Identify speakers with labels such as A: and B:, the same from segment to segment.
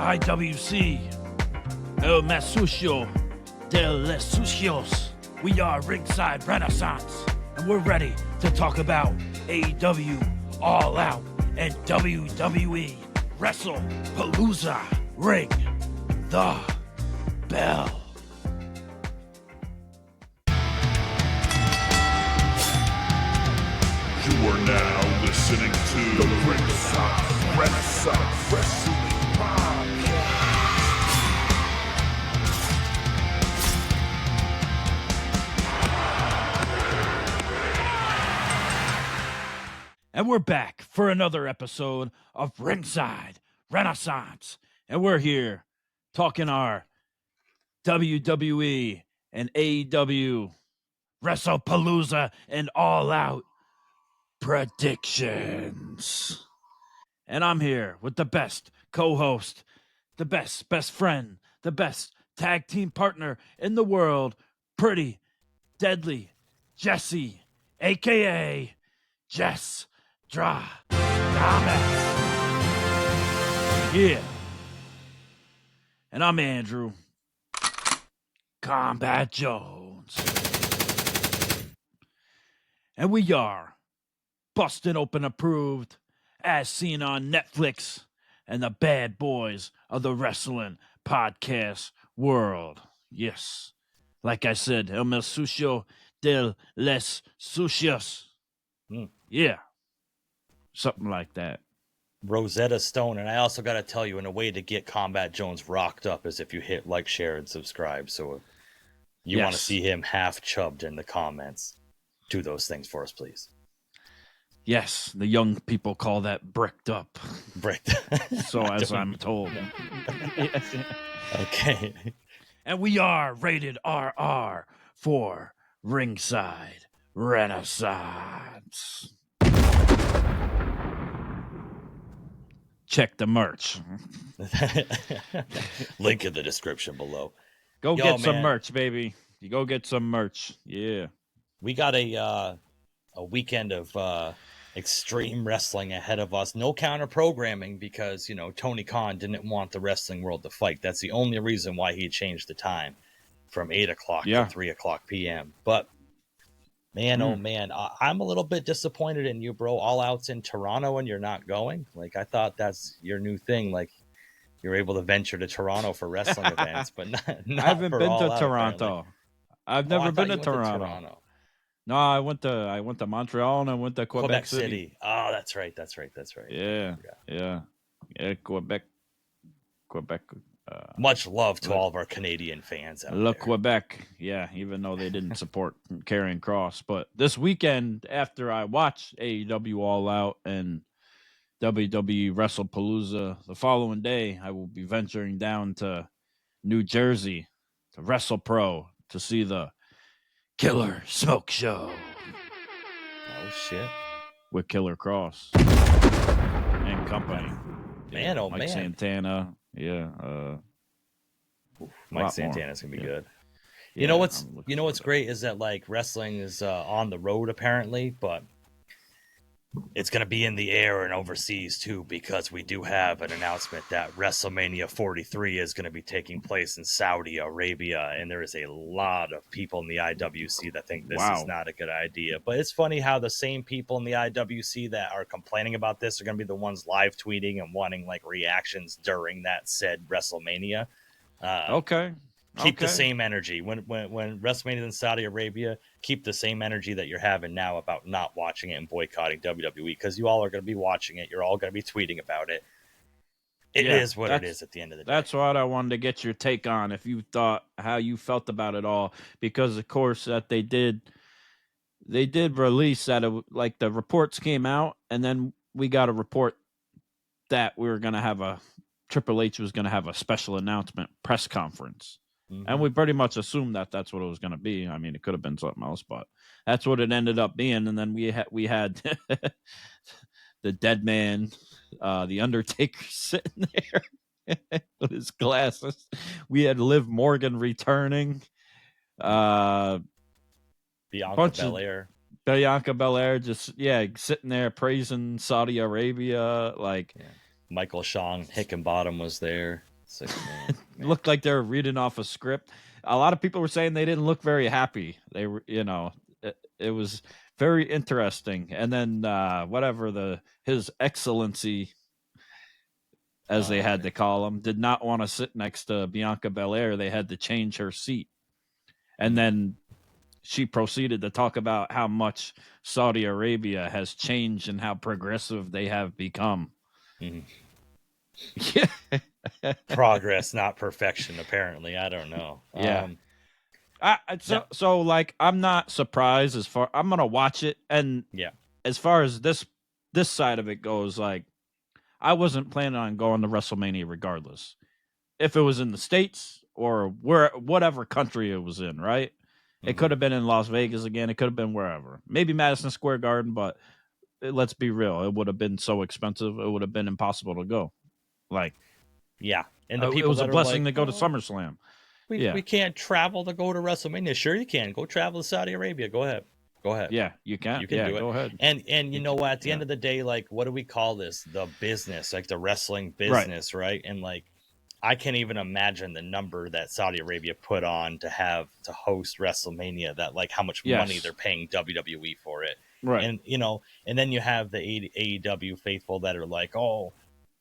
A: IWC, El Masucio de los Sucios. We are Ringside Renaissance, and we're ready to talk about AEW All Out and WWE Wrestlepalooza. Ring the bell.
B: You are now listening to the Ringside Renaissance Wrestling Podcast.
A: And we're back for another episode of Ringside Renaissance. And we're here talking our WWE and AEW Wrestlepalooza and All Out predictions. And I'm here with the best co-host, the best friend, the best tag team partner in the world, pretty deadly Jesse, aka Jesstradamus. Yeah. And I'm Andrew Kombat Jones. And we are busting open approved as seen on Netflix and the bad boys of the wrestling podcast world. Yes. Like I said, El Sucio de los Sucios. Yeah. Something like that.
C: Rosetta Stone. And I also got to tell you, in a way to get Kombat Jones rocked up is if you hit like, share, and subscribe. So if you want to see him half chubbed in the comments, do those things for us, please.
A: Yes, the young people call that bricked up.
C: Bricked.
A: So as I'm told.
C: Okay.
A: And we are rated RR for Ringside Renaissance. Check the merch.
C: Link in the description below.
A: Go get some merch, baby. You go get some merch. Yeah.
C: We got a weekend of extreme wrestling ahead of us. No counter programming because, you know, Tony Khan didn't want the wrestling world to fight. That's the only reason why he changed the time from 8 o'clock to 3 o'clock p.m. But man, oh man, I'm a little bit disappointed in you, bro. All Out's in Toronto and you're not going. Like, I thought that's your new thing. Like, you're able to venture to Toronto for wrestling events, but not
A: I haven't
C: for
A: been
C: All
A: to
C: Out,
A: Toronto.
C: apparently.
A: I've never been to
C: You went
A: Toronto. No, I went to Montreal and I went to Quebec City.
C: Oh, that's right.
A: Yeah. Quebec.
C: Much love to all of our Canadian fans out there.
A: Quebec. Yeah, even though they didn't support Karrion Kross. But this weekend, after I watched AEW All Out and WWE Wrestlepalooza, the following day, I will be venturing down to New Jersey to WrestlePro to see the Killer Smoke Show.
C: Oh, shit.
A: With Killer Kross and company.
C: Man, oh,
A: Mike
C: man.
A: Santana. Yeah.
C: Mike Santana's going to be good.
A: Yeah,
C: You know what's great is that, like, wrestling is on the road, apparently, but it's going to be in the air and overseas, too, because we do have an announcement that WrestleMania 43 is going to be taking place in Saudi Arabia, and there is a lot of people in the IWC that think this is not a good idea. But it's funny how the same people in the IWC that are complaining about this are going to be the ones live tweeting and wanting, like, reactions during that said WrestleMania. Keep the same energy. When WrestleMania is in Saudi Arabia, keep the same energy that you're having now about not watching it and boycotting WWE, because you all are going to be watching it. You're all going to be tweeting about it. It is what it is at the end of the day.
A: That's what I wanted to get your take on, if you thought how you felt about it all, because of course that they did release that like the reports came out, and then we got a report that we were going to have Triple H was going to have a special announcement press conference. Mm-hmm. And we pretty much assumed that that's what it was going to be. I mean, it could have been something else, but that's what it ended up being. And then we had the dead man, the Undertaker, sitting there with his glasses. We had Liv Morgan returning.
C: Bianca Belair.
A: Bianca Belair just sitting there praising Saudi Arabia. Like
C: Michael Sean Hickenbottom was there. 6 million.
A: Looked like they were reading off a script. A lot of people were saying they didn't look very happy. They were, it was very interesting. And then whatever his excellency, as they had to call him, did not want to sit next to Bianca Belair. They had to change her seat. And then she proceeded to talk about how much Saudi Arabia has changed and how progressive they have become.
C: Yeah. Progress, not perfection, apparently. I don't know.
A: Yeah. So like, I'm not surprised I'm going to watch it. And as far as this side of it goes, like, I wasn't planning on going to WrestleMania regardless. If it was in the States or whatever country it was in, right? It could have been in Las Vegas again. It could have been wherever. Maybe Madison Square Garden, but let's be real. It would have been so expensive. It would have been impossible to go. Like,
C: yeah. And the people
A: it was a blessing
C: like,
A: to go to SummerSlam.
C: We can't travel to go to WrestleMania. Sure, you can. Go travel to Saudi Arabia. Go ahead.
A: Yeah, you can. You can do it. Go ahead.
C: And you know what? At the end of the day, like, what do we call this? The business, like the wrestling business, right? And like, I can't even imagine the number that Saudi Arabia put on to host WrestleMania. That, like, how much money they're paying WWE for it,
A: right?
C: And and then you have the AEW faithful that are like, oh,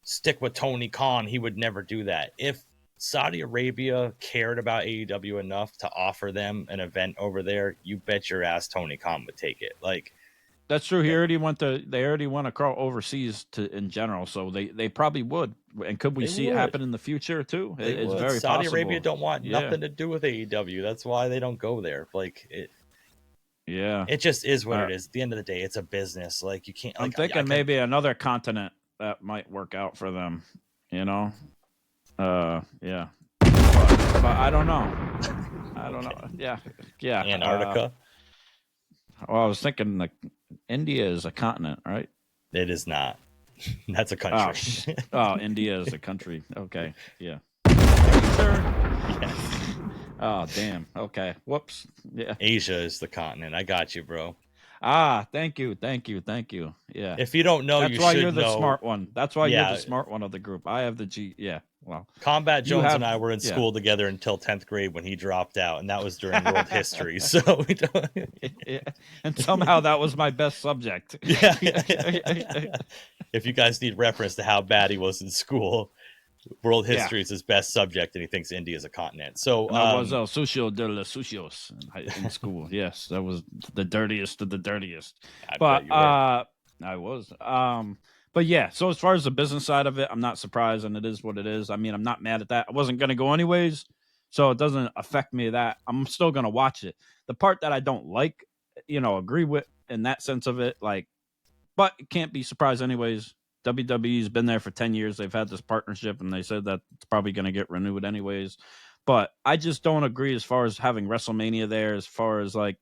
C: stick with Tony Khan. He would never do that. If Saudi Arabia cared about AEW enough to offer them an event over there, you bet your ass Tony Khan would take it. Like,
A: that's true. They already went across overseas in general, so they probably would. And could we see it happen in the future too? It's very
C: Saudi
A: possible.
C: Arabia don't want nothing to do with AEW. That's why they don't go there. Like, it just is what it is. At the end of the day, it's a business. Like, you can't. Like,
A: I'm thinking maybe another continent that might work out for them. Yeah. But I don't know. know. Yeah.
C: Antarctica.
A: Well, I was thinking like India is a continent, right?
C: It is not. That's a country.
A: Oh, India is a country. Okay. Yeah. Yes. Oh, damn. Okay. Whoops. Yeah.
C: Asia is the continent. I got you, bro.
A: Thank you. Yeah.
C: If you don't know,
A: that's why you're the smart one. That's why you're the smart one of the group. I have the G. Yeah. Well,
C: Kombat Jones and I were in school together until 10th grade when he dropped out, and that was during world history. So we don't.
A: And somehow that was my best subject.
C: Yeah. If you guys need reference to how bad he was in school, world history is his best subject, and he thinks India is a continent. So
A: I was el sucio de los sucios in school. Yes, that was the dirtiest of the dirtiest. I was. But yeah, so as far as the business side of it, I'm not surprised, and it is what it is. I mean, I'm not mad at that. I wasn't going to go anyways, so it doesn't affect me that. I'm still going to watch it. The part that I don't like, agree with in that sense of it, like, but it can't be surprised anyways. WWE's been there for 10 years. They've had this partnership, and they said that it's probably going to get renewed anyways. But I just don't agree as far as having WrestleMania there, as far as, like,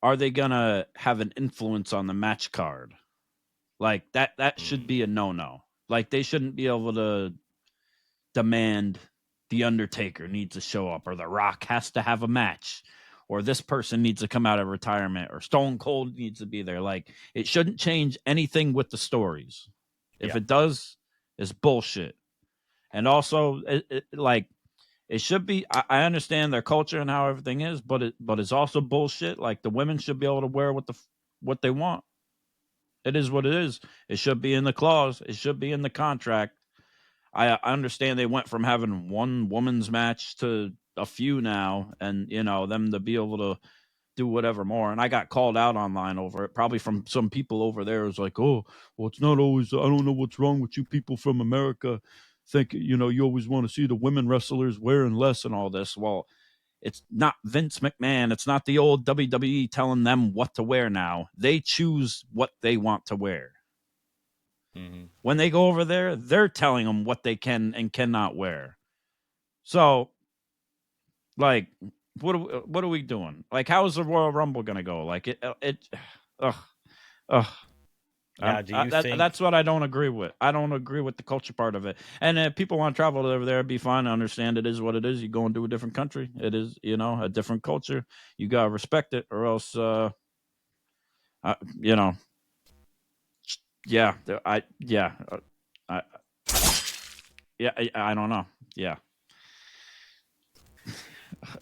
A: are they going to have an influence on the match card? Like, that should be a no-no. Like, they shouldn't be able to demand The Undertaker needs to show up, or The Rock has to have a match, or this person needs to come out of retirement, or Stone Cold needs to be there. Like, it shouldn't change anything with the stories. If it does, it's bullshit. And also, it should be, I understand their culture and how everything is, but it's also bullshit. Like, the women should be able to wear what they want. It is what it is. It should be in the clause. It should be in the contract. I understand they went from having one woman's match to a few now, and them to be able to do whatever more. And I got called out online over it, probably from some people over there. It was like, oh, well, it's not always. I don't know what's wrong with you people from America. Think you always want to see the women wrestlers wearing less and all this. Well, it's not Vince McMahon. It's not the old WWE telling them what to wear now. They choose what they want to wear. Mm-hmm. When they go over there, they're telling them what they can and cannot wear. So, like, what are we doing? Like, how is the Royal Rumble going to go? Like,
C: Now, do you think...
A: That's what I don't agree with. I don't agree with the culture part of it. And if people want to travel over there, it'd be fine. I understand it is what it is. You go into a different country. It is, a different culture. You got to respect it, or else, Yeah, I don't know. Yeah.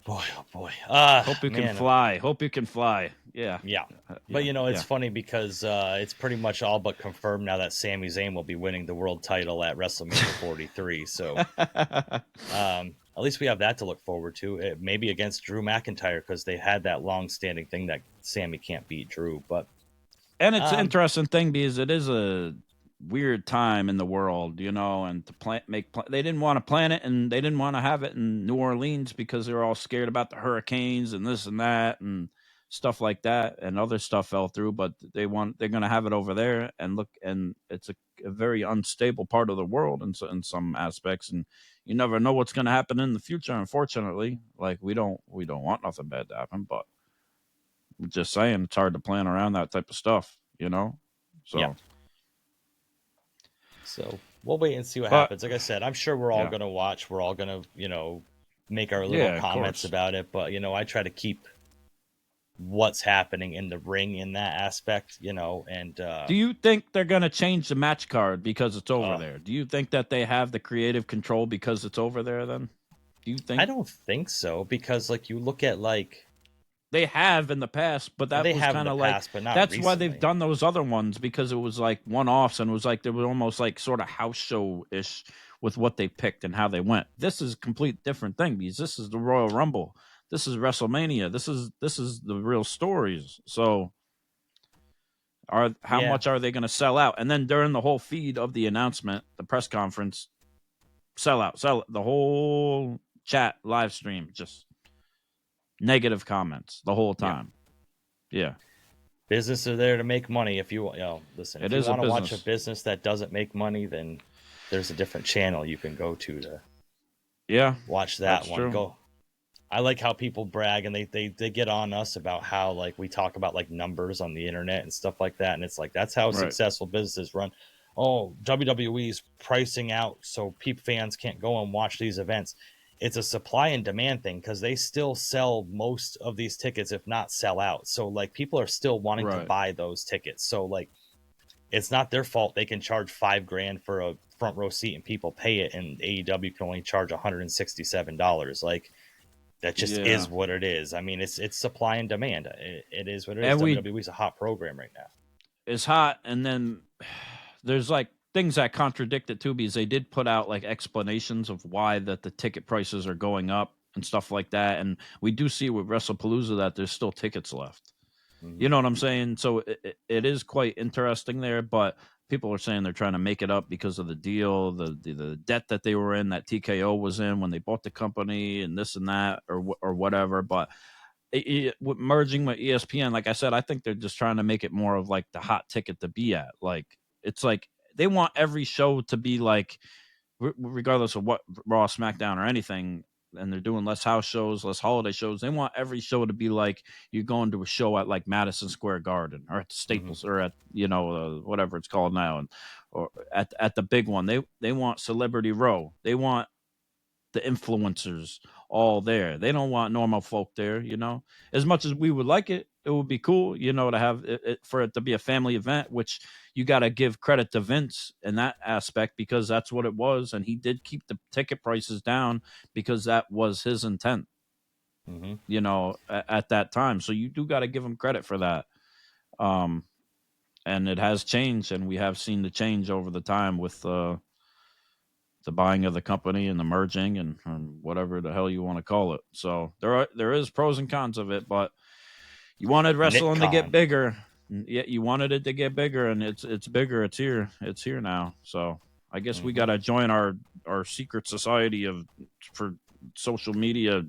C: Boy, oh boy.
A: Hope you can
C: Man,
A: fly. Hope you can fly. Yeah.
C: yeah.
A: Yeah,
C: But it's
A: yeah.
C: funny because it's pretty much all but confirmed now that Sami Zayn will be winning the world title at WrestleMania 43. So at least we have that to look forward to. Maybe against Drew McIntyre because they had that long-standing thing that Sami can't beat Drew. But
A: And it's an interesting thing because it is a weird time in the world, and to they didn't want to plan it, and they didn't want to have it in New Orleans because they were all scared about the hurricanes and this and that and stuff like that, and other stuff fell through, but they're going to have it over there, and it's a very unstable part of the world in some aspects, and you never know what's going to happen in the future, unfortunately. Like we don't want nothing bad to happen, but I'm just saying it's hard to plan around that type of stuff, So
C: yeah. So we'll wait and see what happens. Like I said, I'm sure we're all going to watch. We're all going to, make our little comments about it. But, I try to keep what's happening in the ring in that aspect, and
A: do you think they're going to change the match card because it's over there? Do you think that they have the creative control because it's over there then? Do you think?
C: I don't think so, because you look at
A: they have in the past, but that was kind of
C: but not
A: that's
C: recently.
A: why they've done those other ones, because it was like one-offs, and it was like they were almost like sort of house show-ish with what they picked and how they went. This is a complete different thing because this is the Royal Rumble. This is WrestleMania. This is the real stories. So how much are they going to sell out? And then during the whole feed of the announcement, the press conference, sell the whole chat live stream, just negative comments the whole time. Yeah.
C: Business are there to make money. If you listen, if you want to watch a business that doesn't make money, then there's a different channel you can go to watch that one. True. Go. I like how people brag and they get on us about how we talk about numbers on the internet and stuff like that, and it's that's how successful businesses run. Oh, WWE's pricing out so fans can't go and watch these events. It's a supply and demand thing because they still sell most of these tickets, if not sell out. So people are still wanting to buy those tickets. So it's not their fault. They can charge $5,000 for a front row seat and people pay it, and AEW can only charge $167. That just is what it is. I mean, it's supply and demand. It is what it is. WWE's a hot program right now.
A: It's hot, and then there's things that contradict it too, because they did put out explanations of why that the ticket prices are going up and stuff like that. And we do see with Wrestlepalooza that there's still tickets left. Mm-hmm. You know what I'm saying? So it is quite interesting there, but people are saying they're trying to make it up because of the deal, the debt that they were in, that TKO was in when they bought the company, and this and that or whatever. But merging with ESPN, like I said, I think they're just trying to make it more of the hot ticket to be at. It's they want every show to be regardless of what Raw, SmackDown, or anything, and they're doing less house shows, less holiday shows. They want every show to be you're going to a show at Madison Square Garden or at the Staples or at whatever it's called now, or at the big one. They want Celebrity Row. They want the influencers all there. They don't want normal folk there. As much as we would like it, it would be cool, to have it for it to be a family event, which you got to give credit to Vince in that aspect, because that's what it was. And he did keep the ticket prices down because that was his intent, at that time. So you do got to give him credit for that. And it has changed, and we have seen the change over the time with the buying of the company and the merging and whatever the hell you want to call it. So there is pros and cons of it, but you wanted wrestling to get bigger. Yeah, you wanted it to get bigger, and it's bigger. It's here. It's here now. So I guess we got to join our secret society for social media,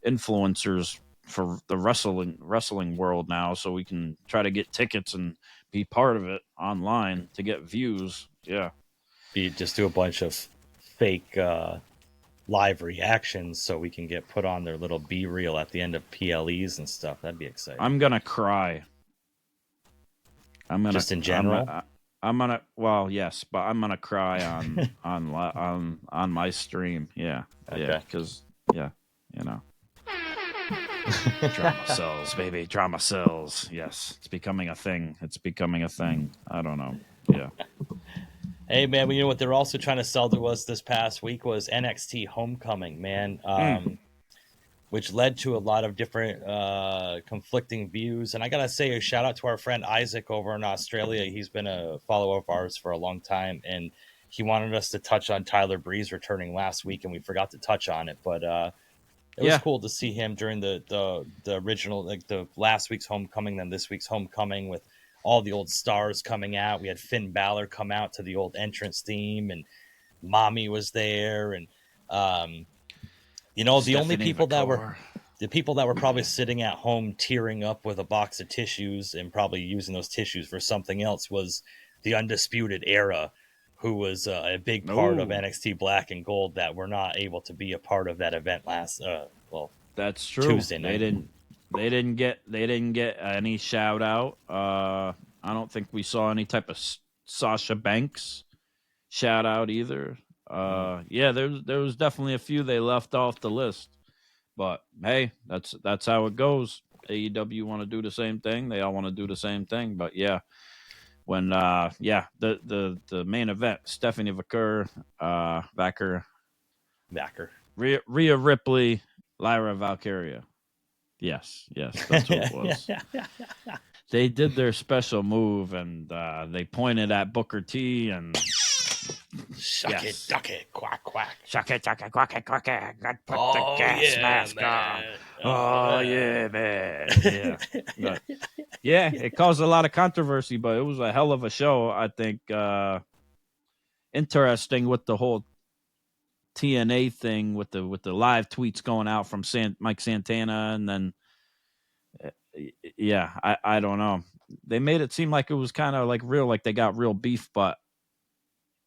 A: influencers for the wrestling world now, so we can try to get tickets and be part of it online to get views. Yeah.
C: Just do a bunch of fake live reactions so we can get put on their little B-reel at the end of PLEs and stuff. That'd be exciting.
A: I'm gonna cry.
C: Just in general.
A: Well, yes, but I'm gonna cry on my stream. Yeah, okay. Yeah, because drama sells, baby. Drama sells. Yes, it's becoming a thing. I don't know. Yeah.
C: Hey man, well, you know what they're also trying to sell to us this past week was NXT Homecoming, man, which led to a lot of different conflicting views. And I gotta say, a shout out to our friend Isaac over in Australia. He's been a follower of ours for a long time, and he wanted us to touch on Tyler Breeze returning last week, and we forgot to touch on it. But it was cool to see him during the original, like the last week's Homecoming, then this week's Homecoming with all the old stars coming out. We had Finn Balor come out to the old entrance theme, and Mommy was there, and you know, the only people
A: Vaquer.
C: that were probably sitting at home tearing up with a box of tissues and probably using those tissues for something else was the Undisputed Era, who was a big part of NXT Black and Gold that were not able to be a part of that event last
A: That's true.
C: Tuesday night.
A: They didn't get any shout out. I don't think we saw any type of Sasha Banks shout out either. Yeah, there was definitely a few they left off the list. But hey, that's how it goes. AEW want to do the same thing. They all want to do the same thing. But yeah, when the main event, Stephanie Vaquer, Rhea Ripley, Lyra Valkyria. Yes, that's what it was. They did their special move, and they pointed at Booker T and
C: Shuck it, duck it, quack, quack.
A: Shuck it, duck it, quack it, quack it. Put the gas mask on. Oh, yeah, man. Yeah. But, yeah, it caused a lot of controversy, but it was a hell of a show. I think interesting with the whole TNA thing with the live tweets going out from Mike Santana, and then yeah, I don't know. They made it seem like it was kind of like real, like they got real beef, but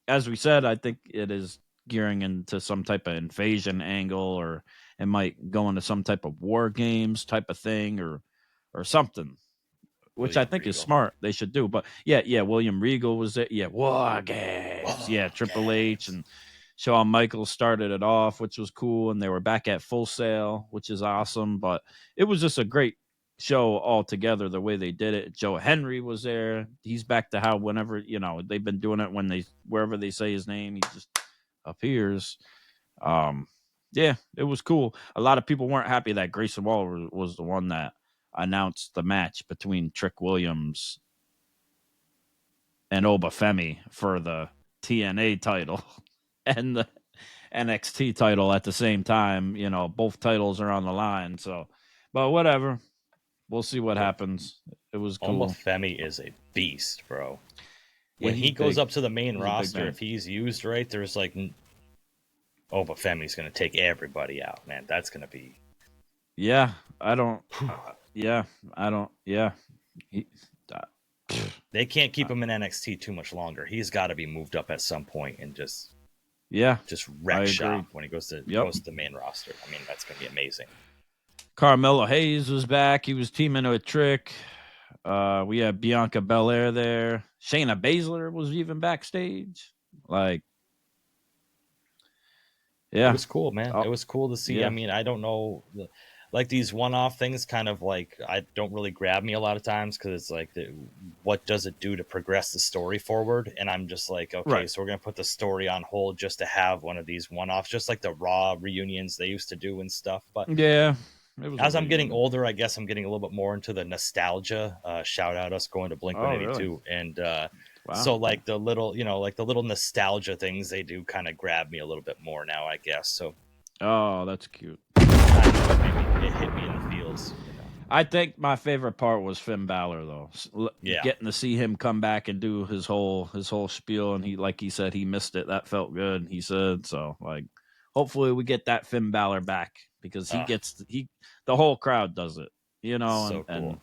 A: as we said, I think it is gearing into some type of invasion angle, or it might go into some type of war games type of thing, or something, which I think is smart. They should do. But yeah, William Regal was there. Yeah, war games. Yeah, Triple H and Shawn Michaels started it off, which was cool, and they were back at Full Sail, which is awesome. But it was just a great show altogether, the way they did it. Joe Henry was there. He's back to how whenever, they've been doing it, when wherever they say his name, he just appears. Yeah, it was cool. A lot of people weren't happy that Grayson Waller was the one that announced the match between Trick Williams and Obafemi for the TNA title and the NXT title at the same time. Both titles are on the line. So, but whatever. We'll see what happens. It was cool.
C: Obafemi is a beast, bro. When he goes up to the main roster, if he's used right, there's like Obafemi's going to take everybody out, man. That's going to be.
A: Yeah, I don't. Yeah.
C: They can't keep him in NXT too much longer. He's got to be moved up at some point and just wreck shop when he goes to the main roster. I mean, that's going to be amazing.
A: Carmelo Hayes was back. He was teaming with Trick. We had Bianca Belair there. Shayna Baszler was even backstage. Like, yeah.
C: It was cool, man. It was cool to see. Yeah. I mean, I don't know. Like, these one-off things kind of, like, I don't really grab me a lot of times because it's like, what does it do to progress the story forward? And I'm just like, okay, so we're going to put the story on hold just to have one of these one-offs, just like the Raw reunions they used to do and stuff. But
A: yeah.
C: As I'm getting older, I guess I'm getting a little bit more into the nostalgia. Shout out us going to Blink-182, really? And so like the little, the little nostalgia things they do kind of grab me a little bit more now, I guess. So,
A: oh, that's cute.
C: It hit me in the feels.
A: I think my favorite part was Finn Balor, though. Getting to see him come back and do his whole spiel, and he said he missed it. That felt good. He said so. Like, hopefully we get that Finn Balor back. Because the whole crowd does it,
C: so cool.
A: And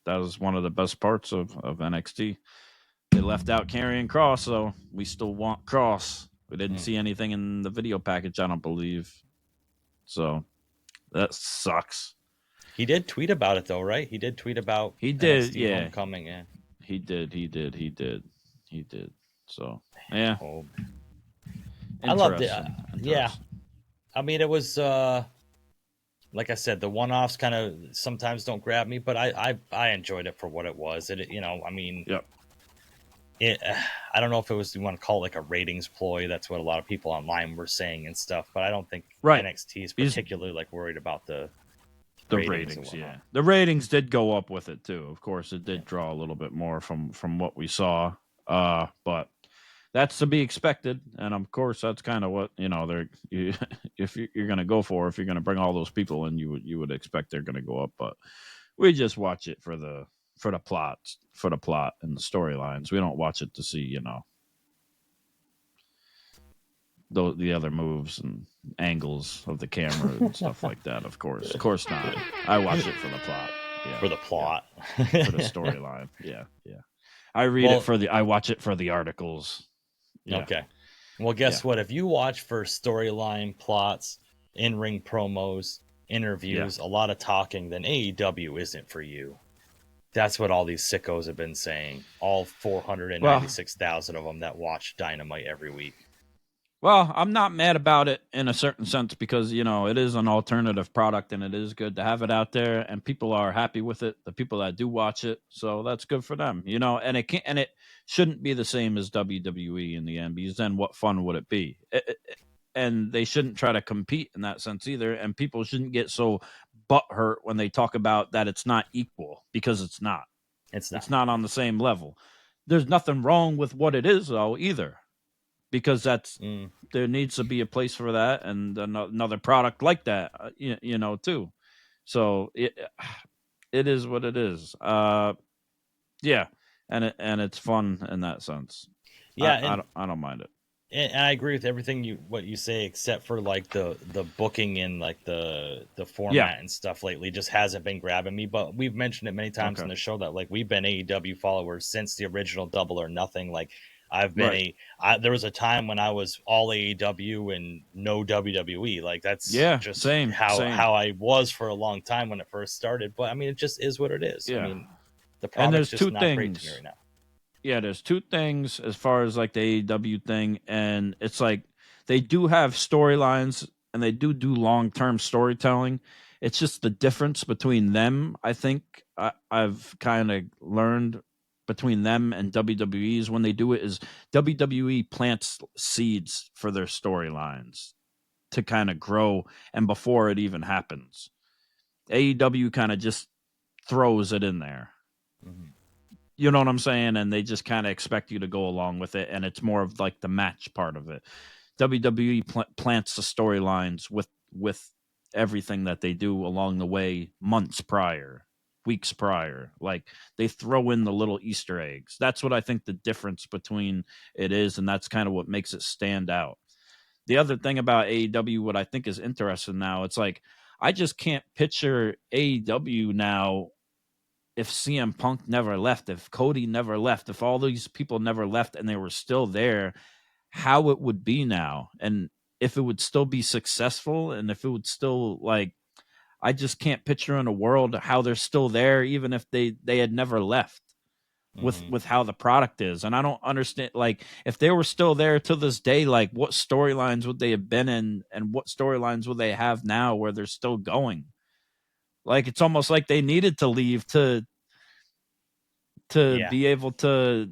A: that was one of the best parts of NXT. They left out Karrion Kross, so we still want Kross. We didn't see anything in the video package, I don't believe. So that sucks.
C: He did tweet about it, though, right? He did tweet about NXT Homecoming. Yeah,
A: he did. So yeah,
C: I loved it. Yeah. I mean, it was, like I said, the one-offs kind of sometimes don't grab me, but I enjoyed it for what it was. I mean, I don't know if it was, you want to call it like a ratings ploy. That's what a lot of people online were saying and stuff. But I don't think NXT is particularly like worried about the
A: ratings. Yeah, the ratings did go up with it too. Of course, it did draw a little bit more from what we saw. But that's to be expected, and of course, that's kind of what if you're going to go for, if you're going to bring all those people in, you would expect they're going to go up. But we just watch it for the plot and the storylines. We don't watch it to see the other moves and angles of the camera and stuff like that. Of course not. I watch it for the plot. Yeah,
C: for the plot,
A: for the storyline. Yeah. I watch it for the articles. Yeah.
C: Okay. Well, guess what? If you watch for storyline, plots, in-ring promos, interviews, a lot of talking, then AEW isn't for you. That's what all these sickos have been saying. All 496,000 of them that watch Dynamite every week.
A: Well, I'm not mad about it in a certain sense because, it is an alternative product and it is good to have it out there and people are happy with it. The people that do watch it. So that's good for them, and it shouldn't be the same as WWE in the end because then what fun would it be? And they shouldn't try to compete in that sense either. And people shouldn't get so butthurt when they talk about that it's not equal because it's not. It's not on the same level. There's nothing wrong with what it is though either. Because there needs to be a place for that and another product like that, too. So it is what it is. Yeah, and it's fun in that sense. Yeah, I don't mind it.
C: And I agree with everything what you say, except for like the booking and like the format and stuff lately just hasn't been grabbing me. But we've mentioned it many times in the show that like we've been AEW followers since the original Double or Nothing. Like I've been there was a time when I was all AEW and no WWE. Like that's just
A: same.
C: how I was for a long time when it first started. But I mean, it just is what it is.
A: Yeah.
C: I mean, the product's just not great to me right now.
A: Yeah, there's two things as far as like the AEW thing, and it's like they do have storylines and they do long-term storytelling. It's just the difference between them. I think I've kind of learned between them and WWE's when they do it is WWE plants seeds for their storylines to kind of grow, and before it even happens, AEW kind of just throws it in there. Mm-hmm. You know what I'm saying? And they just kind of expect you to go along with it, and it's more of like the match part of it. WWE plants the storylines with everything that they do along the way, months prior, weeks prior. Like they throw in the little Easter eggs. That's what I think the difference between it is, and that's kind of what makes it stand out. The other thing about AEW, what I think is interesting now, it's like I just can't picture AEW now if CM Punk never left, if Cody never left, if all these people never left and they were still there, how it would be now, and if it would still be successful, and if it would still like, I just can't picture in a world how they're still there, even if they had never left with how the product is. And I don't understand, like, if they were still there to this day, like what storylines would they have been in and what storylines will they have now where they're still going? Like, it's almost like they needed to leave to be able to,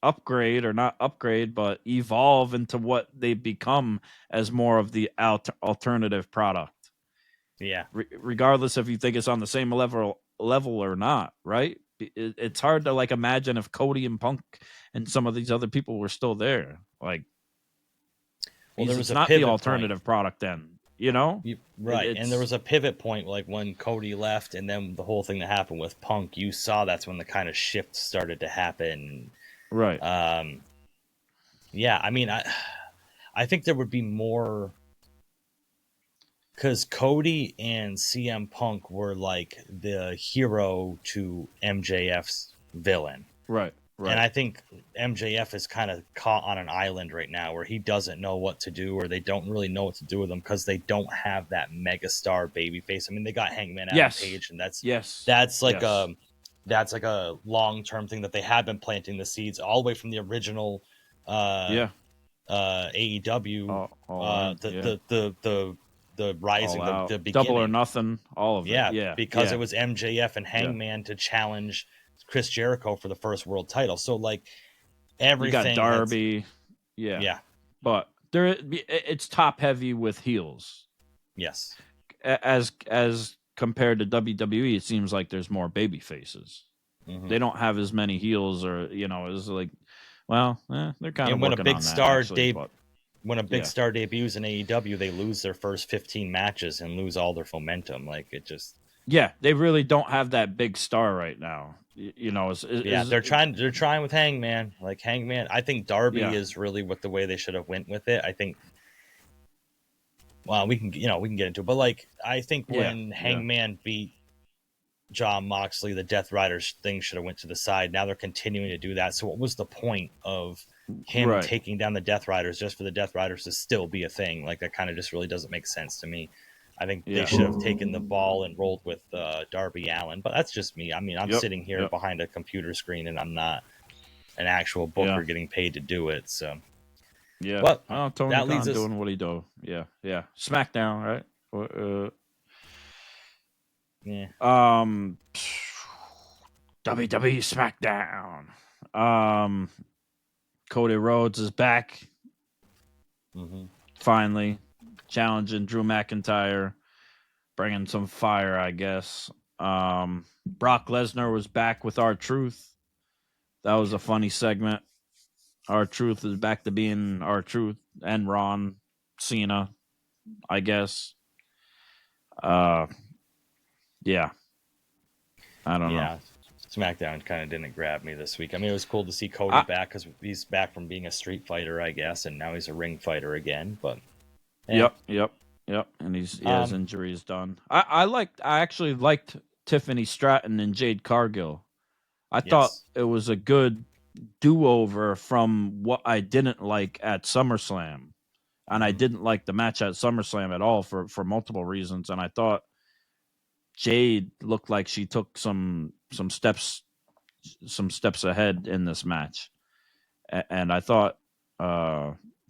A: upgrade or not upgrade, but evolve into what they become as more of the alternative product.
C: Yeah.
A: Regardless if you think it's on the same level or not, right? It's hard to like imagine if Cody and Punk and some of these other people were still there. Like, well, there was not the alternative product then.
C: Right. And there was a pivot point, like when Cody left and then the whole thing that happened with Punk, you saw that's when the kind of shift started to happen.
A: Right.
C: Yeah, I mean, I think there would be more, because Cody and CM Punk were like the hero to MJF's villain.
A: Right. Right.
C: And I think MJF is kind of caught on an island right now where he doesn't know what to do, or they don't really know what to do with him because they don't have that megastar babyface. I mean, they got Hangman Adam Page, and that's like a long-term thing that they have been planting the seeds all the way from the original AEW, the rising, the beginning.
A: Double or Nothing, all of it.
C: Yeah, because it was MJF and Hangman to challenge Chris Jericho for the first world title. So like
A: You
C: everything.
A: got Darby. Yeah. But it's top heavy with heels.
C: Yes.
A: As compared to WWE, it seems like there's more baby faces.
C: Mm-hmm.
A: They don't have as many heels, or it's like, well, they're kind of
C: when
A: working
C: a big
A: on that,
C: star
A: actually,
C: when a big star debuts in AEW, they lose their first 15 matches and lose all their momentum. Like it just.
A: Yeah, they really don't have that big star right now.
C: They're trying with Hangman. Like Hangman, I think Darby is really what the way they should have went with it. I think. Well, we can get into it, but like I think when Hangman beat Jon Moxley, the Death Riders thing should have went to the side. Now they're continuing to do that. So what was the point of him taking down the Death Riders just for the Death Riders to still be a thing? Like that kind of just really doesn't make sense to me. I think they should have taken the ball and rolled with Darby Allin, but that's just me. I mean, I'm sitting here behind a computer screen and I'm not an actual booker getting paid to do it. So
A: yeah,
C: but
A: Tony
C: that
A: Khan
C: leads us
A: doing what he do. Yeah. SmackDown, right?
C: Yeah.
A: WWE SmackDown. Cody Rhodes is back.
C: Mm-hmm.
A: Finally, challenging Drew McIntyre, bringing some fire, I guess. Brock Lesnar was back with R-Truth. That was a funny segment. R-Truth is back to being R-Truth and Ron Cena, I guess. Yeah. I don't know.
C: SmackDown kind of didn't grab me this week. I mean, it was cool to see Cody back because he's back from being a street fighter, I guess, and now he's a ring fighter again. But
A: Yep. And he has injuries done. I actually liked Tiffany Stratton and Jade Cargill. I thought it was a good do-over from what I didn't like at SummerSlam. And I didn't like the match at SummerSlam at all for multiple reasons. And I thought Jade looked like she took some steps ahead in this match. And I thought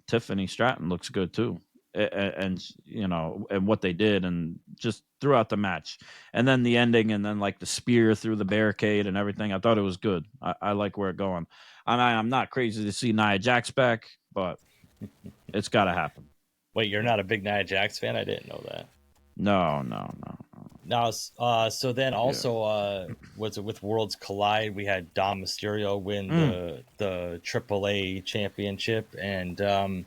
A: Tiffany Stratton looks good too. And and what they did and just throughout the match, and then the ending, and then like the spear through the barricade and everything. I thought it was good. I like where it's going. I'm not crazy to see Nia Jax back, but it's got to happen.
C: Wait, you're not a big Nia Jax fan? I didn't know that.
A: No.
C: Now, so then also was it with Worlds Collide? We had Dom Mysterio win the AAA championship, and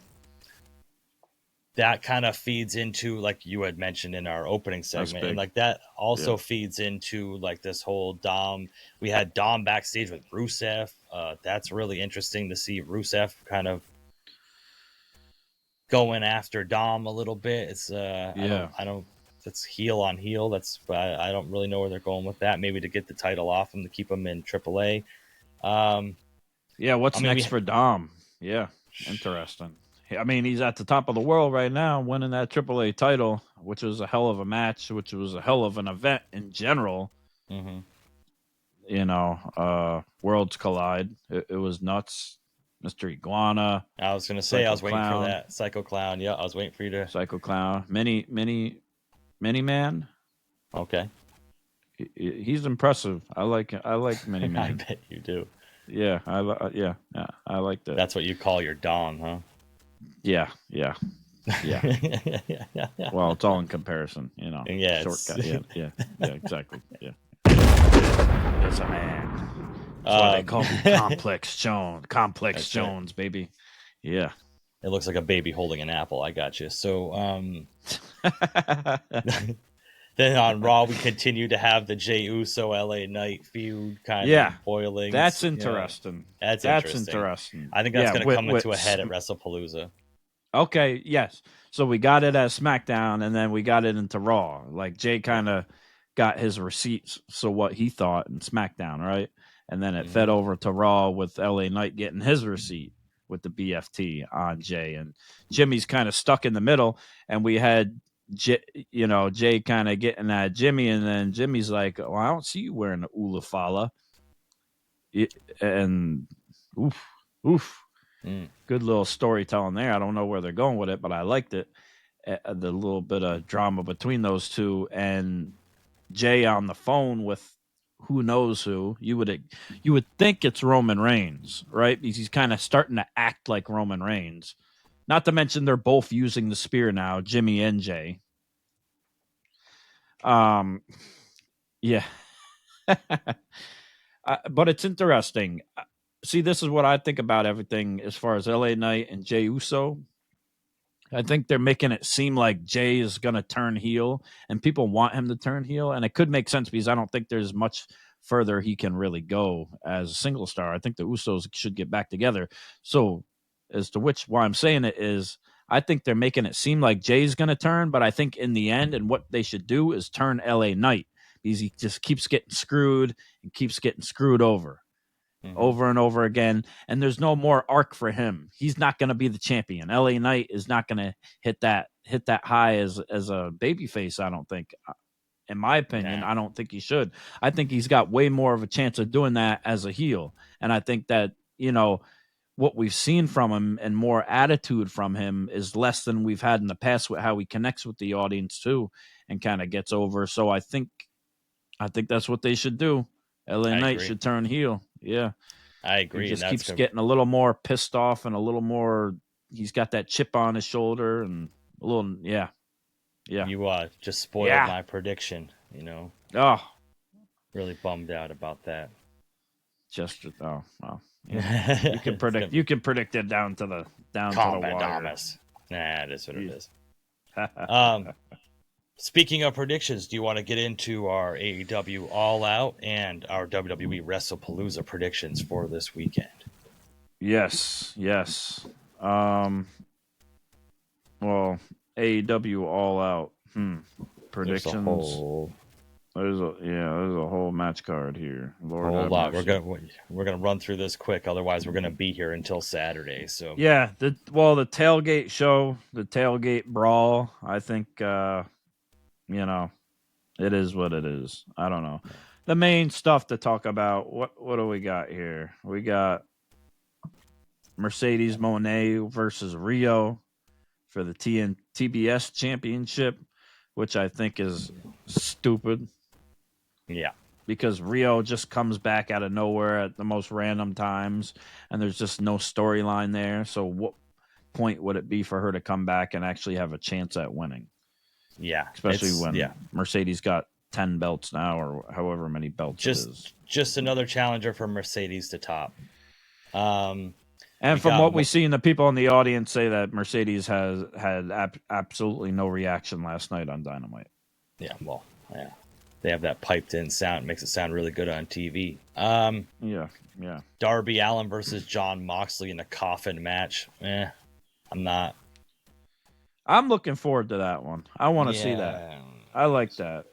C: that kind of feeds into, like you had mentioned in our opening segment, and like that also feeds into like this whole Dom. We had Dom backstage with Rusev. That's really interesting to see Rusev kind of going after Dom a little bit. It's I don't. That's heel on heel. I don't really know where they're going with that. Maybe to get the title off him to keep him in AAA.
A: What's next for Dom? Yeah, interesting. I mean, he's at the top of the world right now, winning that AAA title, which was a hell of a match, which was a hell of an event in general.
C: Mm-hmm.
A: Worlds Collide. It was nuts. Mr. Iguana.
C: I was going to say, I was waiting for that. Psycho Clown. Yeah, I was waiting for you to.
A: Psycho Clown. Mini Man.
C: Okay.
A: He's impressive. I like Mini Man.
C: I bet you do.
A: Yeah, I like that.
C: That's what you call your Dom, huh?
A: Yeah. Well, it's all in comparison,
C: Yeah,
A: shortcut. Yeah, exactly. Yeah. It's a man. That's why they call me Complex Jones. Complex Jones, right. Baby. Yeah.
C: It looks like a baby holding an apple. I got you. So, then on Raw, we continue to have the Jey Uso LA Knight feud kind of boiling.
A: That's interesting.
C: That's interesting. I think that's going to come into a head at WrestlePalooza.
A: Okay, yes. So we got it at SmackDown, and then we got it into Raw. Like, Jay kind of got his receipts, so what he thought in SmackDown, right? And then it fed over to Raw with LA Knight getting his receipt with the BFT on Jay. And Jimmy's kind of stuck in the middle, and we had Jay kind of getting at Jimmy, and then Jimmy's like, well, I don't see you wearing the Ulafala. And oof. Good little storytelling there. I don't know where they're going with it, but I liked it. The little bit of drama between those two, and Jay on the phone with who knows who. You would think it's Roman Reigns, right? Because he's kind of starting to act like Roman Reigns. Not to mention they're both using the spear now, Jimmy and Jay. Yeah. But it's interesting. See, this is what I think about everything as far as LA Knight and Jey Uso. I think they're making it seem like Jay is going to turn heel, and people want him to turn heel. And it could make sense because I don't think there's much further he can really go as a single star. I think the Usos should get back together. So, as to why I'm saying it is, I think they're making it seem like Jay's going to turn, but I think in the end, and what they should do is turn LA Knight because he just keeps getting screwed and keeps getting screwed over. Over and over again, and there's no more arc for him. He's not going to be the champion. LA Knight is not going to hit that high as a babyface. I don't think, in my opinion, I don't think he should. I think he's got way more of a chance of doing that as a heel, and I think that what we've seen from him and more attitude from him is less than we've had in the past with how he connects with the audience too, and kind of gets over. So I think that's what they should do. LA Knight should turn heel. Yeah.
C: I agree.
A: He just keeps getting a little more pissed off and a little more. He's got that chip on his shoulder and a little. Yeah.
C: You just spoiled my prediction.
A: Oh,
C: really bummed out about that.
A: Well. Yeah. You can predict. You can predict it down to the
C: Kombat
A: wire.
C: Nah, it is what it is. Speaking of predictions, do you want to get into our AEW All Out and our WWE Wrestlepalooza predictions for this weekend?
A: Yes. Well, AEW All Out predictions. There's a whole match card here. Lord,
C: a whole lot. We're gonna run through this quick, otherwise we're gonna be here until Saturday. So
A: yeah, the tailgate show, the tailgate brawl. I think. It is what it is. I don't know. The main stuff to talk about, what do we got here? We got Mercedes Moné versus Rio for the TBS championship, which I think is stupid.
C: Yeah.
A: Because Rio just comes back out of nowhere at the most random times, and there's just no storyline there. So what point would it be for her to come back and actually have a chance at winning?
C: Yeah,
A: especially when Mercedes got 10 belts now, or however many belts it is.
C: Just another challenger for Mercedes to top.
A: And from what we see, and the people in the audience say that Mercedes had absolutely no reaction last night on Dynamite.
C: Yeah, well, yeah, they have that piped in sound. It makes it sound really good on TV.
A: Yeah.
C: Darby Allin versus Jon Moxley in a coffin match.
A: I'm looking forward to that one. I want to see that. I like that.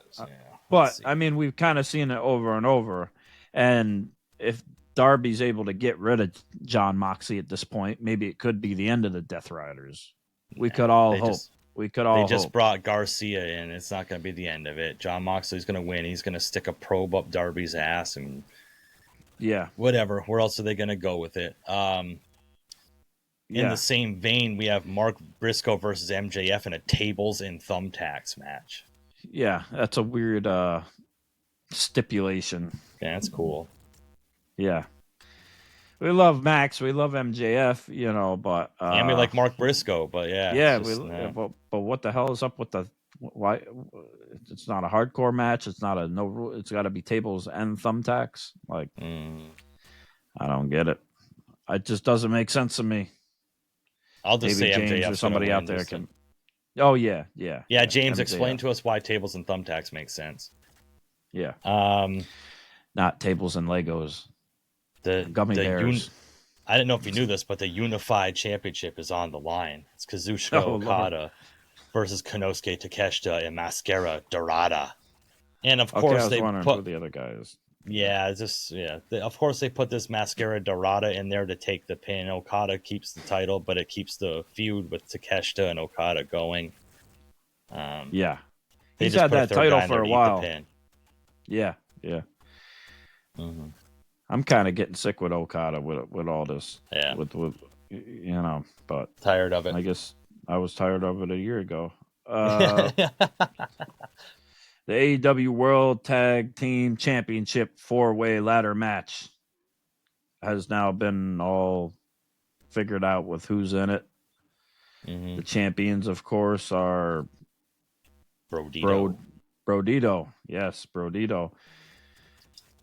A: But, I mean, we've kind of seen it over and over. And if Darby's able to get rid of Jon Moxley at this point, maybe it could be the end of the Death Riders. We could all hope. They
C: just brought Garcia in. It's not going to be the end of it. Jon Moxley's going to win. He's going to stick a probe up Darby's ass and whatever. Where else are they going to go with it? In the same vein, we have Mark Briscoe versus MJF in a tables and thumbtacks match.
A: Yeah, that's a weird stipulation.
C: Yeah, that's cool.
A: Yeah. We love Max. We love MJF, but...
C: and we like Mark Briscoe, but yeah.
A: Yeah, but what the hell is up with why? It's not a hardcore match. It's not no rule. It's got to be tables and thumbtacks. Like, I don't get it. It just doesn't make sense to me.
C: I'll just
A: Maybe
C: say
A: James
C: MJF
A: or somebody out there can. Oh yeah.
C: Yeah, James, MJF. Explain to us why tables and thumbtacks make sense.
A: Yeah. Not tables and Legos.
C: The
A: gummy bears.
C: I didn't know if you knew this, but the Unified Championship is on the line. It's Kazuchika Okada versus Konosuke Takeshita and Mascara Dorada. And of course they put
A: who the other guys.
C: Of course they put this Mascara Dorada in there to take the pin. Okada keeps the title, but it keeps the feud with Takeshita and Okada going.
A: He's had that title for a while. Yeah.
C: Mm-hmm.
A: I'm kind of getting sick with Okada with all this.
C: Yeah.
A: With but
C: tired of it.
A: I guess I was tired of it a year ago. The AEW World Tag Team Championship 4-way ladder match has now been all figured out with who's in it.
C: Mm-hmm.
A: The champions, of course, are
C: Brodito.
A: Yes, Brodito.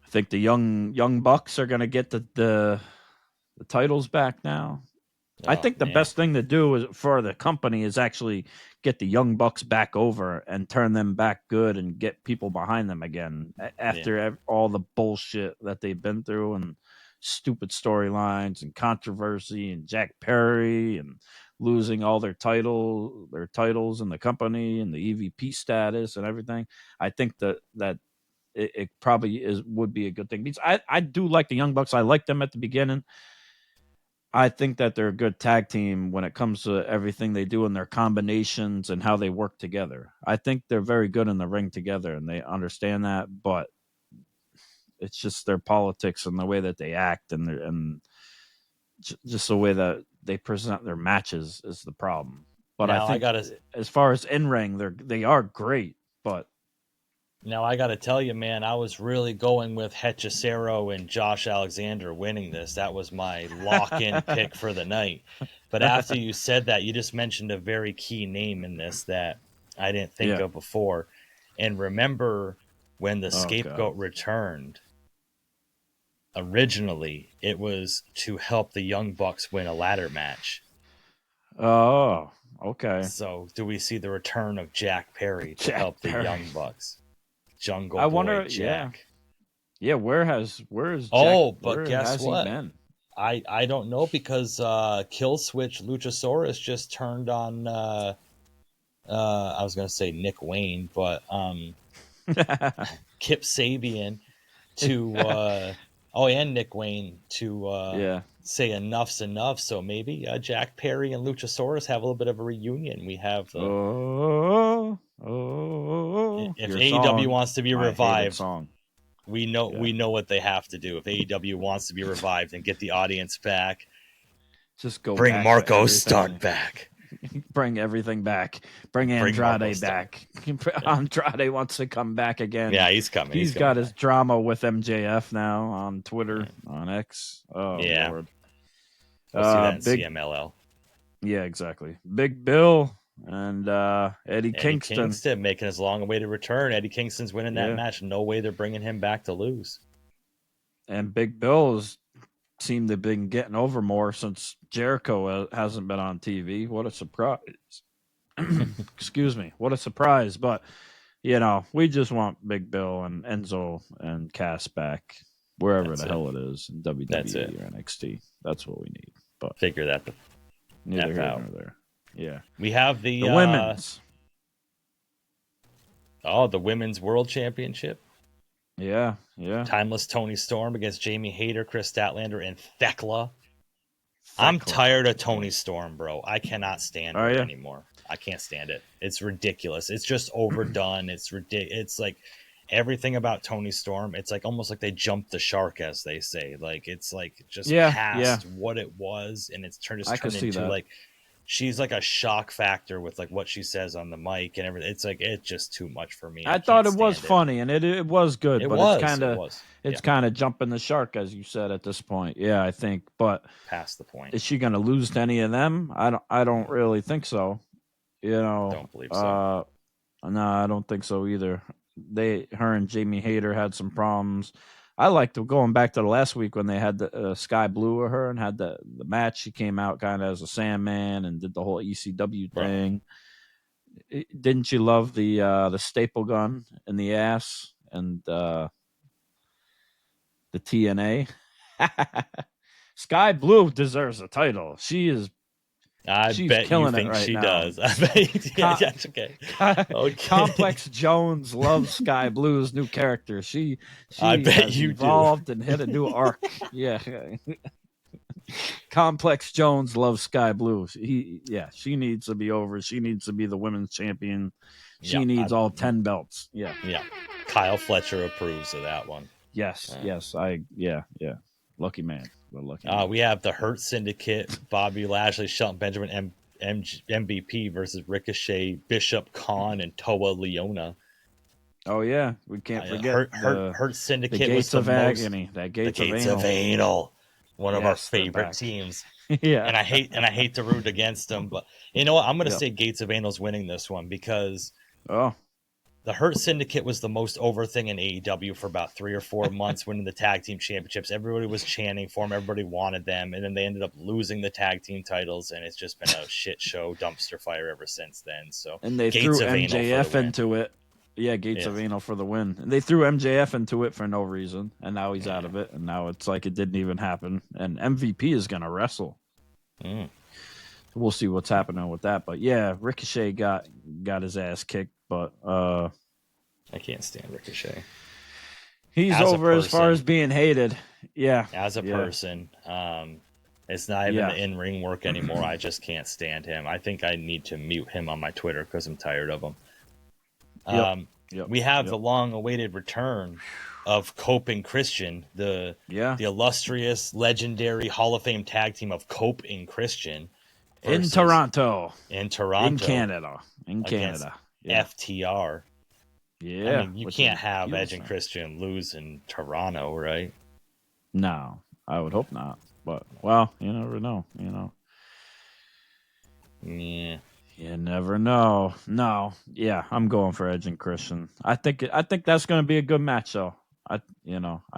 A: I think the young bucks are going to get the titles back now. I think the best thing to do is for the company is actually get the Young Bucks back over and turn them back good and get people behind them again after all the bullshit that they've been through and stupid storylines and controversy and Jack Perry and losing all their titles in the company and the EVP status and everything. I think that it probably would be a good thing because I do like the Young Bucks. I liked them at the beginning. I think that they're a good tag team when it comes to everything they do and their combinations and how they work together. I think they're very good in the ring together and they understand that, but it's just their politics and the way that they act and just the way that they present their matches is the problem. But now, I think as far as in-ring, they are great, but
C: now I got to tell you, man, I was really going with Hechicero and Josh Alexander winning this. That was my lock-in pick for the night. But after you said that, you just mentioned a very key name in this that I didn't think of before. And remember when the Scapegoat returned, originally it was to help the Young Bucks win a ladder match.
A: Oh, okay.
C: So do we see the return of Jack Perry to help the Young Bucks? Jungle
A: I wonder,
C: Boy Jack.
A: Yeah, where is Jack?
C: But guess what? He been? I don't know because Killswitch Luchasaurus just turned on I was gonna say Nick Wayne, but Kip Sabian to and Nick Wayne to say enough's enough. So maybe Jack Perry and Luchasaurus have a little bit of a reunion. We have if AEW wants to be revived, we know what they have to do. If AEW wants to be revived and get the audience back,
A: just go
C: bring Marco Stunt back.
A: Bring everything back. Bring Andrade back. Andrade wants to come back again.
C: Yeah, he's coming.
A: He's got his drama with MJF now on Twitter, on X. Oh,
C: yeah.
A: Lord.
C: We'll see that in CMLL.
A: Yeah, exactly. Big Bill and Eddie Kingston
C: making his long-awaited return. Eddie Kingston's winning that match. No way they're bringing him back to lose.
A: And Big Bill's seemed to have been getting over more since Jericho hasn't been on TV. What a surprise. Excuse me. What a surprise. But, we just want Big Bill and Enzo and Cass back wherever hell it is in WWE or NXT. That's what we need. But
C: figure that
A: neither here nor there. Yeah.
C: We have the
A: women's.
C: The Women's World Championship.
A: Yeah.
C: Timeless Toni Storm against Jamie Hayter, Chris Statlander, and Thekla. I'm tired of Toni Storm, bro. I cannot stand her anymore. I can't stand it. It's ridiculous. It's just overdone. It's ridiculous. It's like everything about Toni Storm. It's like almost like they jumped the shark, as they say. Like it's like just past what it was, and it's turned into like she's like a shock factor with like what she says on the mic and everything. It's like it's just too much for me.
A: I thought it was funny and it was good, it's kind of jumping the shark, as you said at this point. Yeah, I think, but
C: past the point.
A: Is she going to lose to any of them? I don't really think so.
C: Don't believe so.
A: No, I don't think so either. Her and Jamie Hayter had some problems. I liked going back to the last week when they had the Sky Blue with her and had the match. She came out kind of as a Sandman and did the whole ECW thing. Didn't you love the staple gun in the ass and the TNA? Sky Blue deserves a title. She's
C: bet you think she does. I bet. Okay.
A: Complex Jones loves Sky Blue's new character. She
C: I bet
A: has
C: you
A: evolved and hit a new arc. Yeah. Complex Jones loves Sky Blue. She needs to be over. She needs to be the women's champion. She needs all 10 belts. Yeah.
C: Kyle Fletcher approves of that one.
A: Yes. Lucky man.
C: We have the Hurt Syndicate, Bobby Lashley, Shelton Benjamin, MVP versus Ricochet, Bishop Khan, and Toa Leona.
A: Oh yeah, we can't forget
C: Hurt
A: the
C: Syndicate was
A: Gates
C: the
A: of
C: most,
A: Agony. That
C: the
A: Gates of
C: Gates
A: Anal.
C: of Anal, one of our
A: Yes, they're
C: favorite
A: back.
C: teams.
A: Yeah,
C: And I hate to root against them, but you know what? I'm gonna
A: Yep.
C: say Gates of Anal's winning this one because
A: Oh,
C: the Hurt Syndicate was the most over thing in AEW for about 3 or 4 months, winning the tag team championships. Everybody was chanting for them. Everybody wanted them. And then they ended up losing the tag team titles. And it's just been a shit show, dumpster fire ever since then. So,
A: and they
C: Gates
A: threw
C: of Anal for
A: MJF
C: the win.
A: into it. Yeah, Gates of
C: Yes.
A: Anal for the win. And they threw MJF into it for no reason, and now he's out of it. And now it's like it didn't even happen. And MVP is gonna wrestle.
C: Mm.
A: We'll see what's happening with that. But yeah, Ricochet got his ass kicked, but
C: I can't stand Ricochet.
A: he's
C: As a
A: over as far
C: person.
A: as being hated. Yeah.
C: As a
A: Yeah.
C: person, it's not even
A: Yeah.
C: the in-ring work anymore. I just can't stand him. I think I need to mute him on my Twitter because I'm tired of him.
A: Yep.
C: We have the long-awaited return of Cope and Christian, the illustrious, legendary Hall of Fame tag team of Cope and Christian
A: in Toronto.
C: In Toronto.
A: In Canada. Yeah.
C: FTR.
A: Yeah.
C: I mean, you can't have Edge and Christian lose in Toronto, right?
A: No, I would hope not. But, well, you never know, you know.
C: Yeah.
A: You never know. No. Yeah, I'm going for Edge and Christian. I think that's going to be a good match, though. I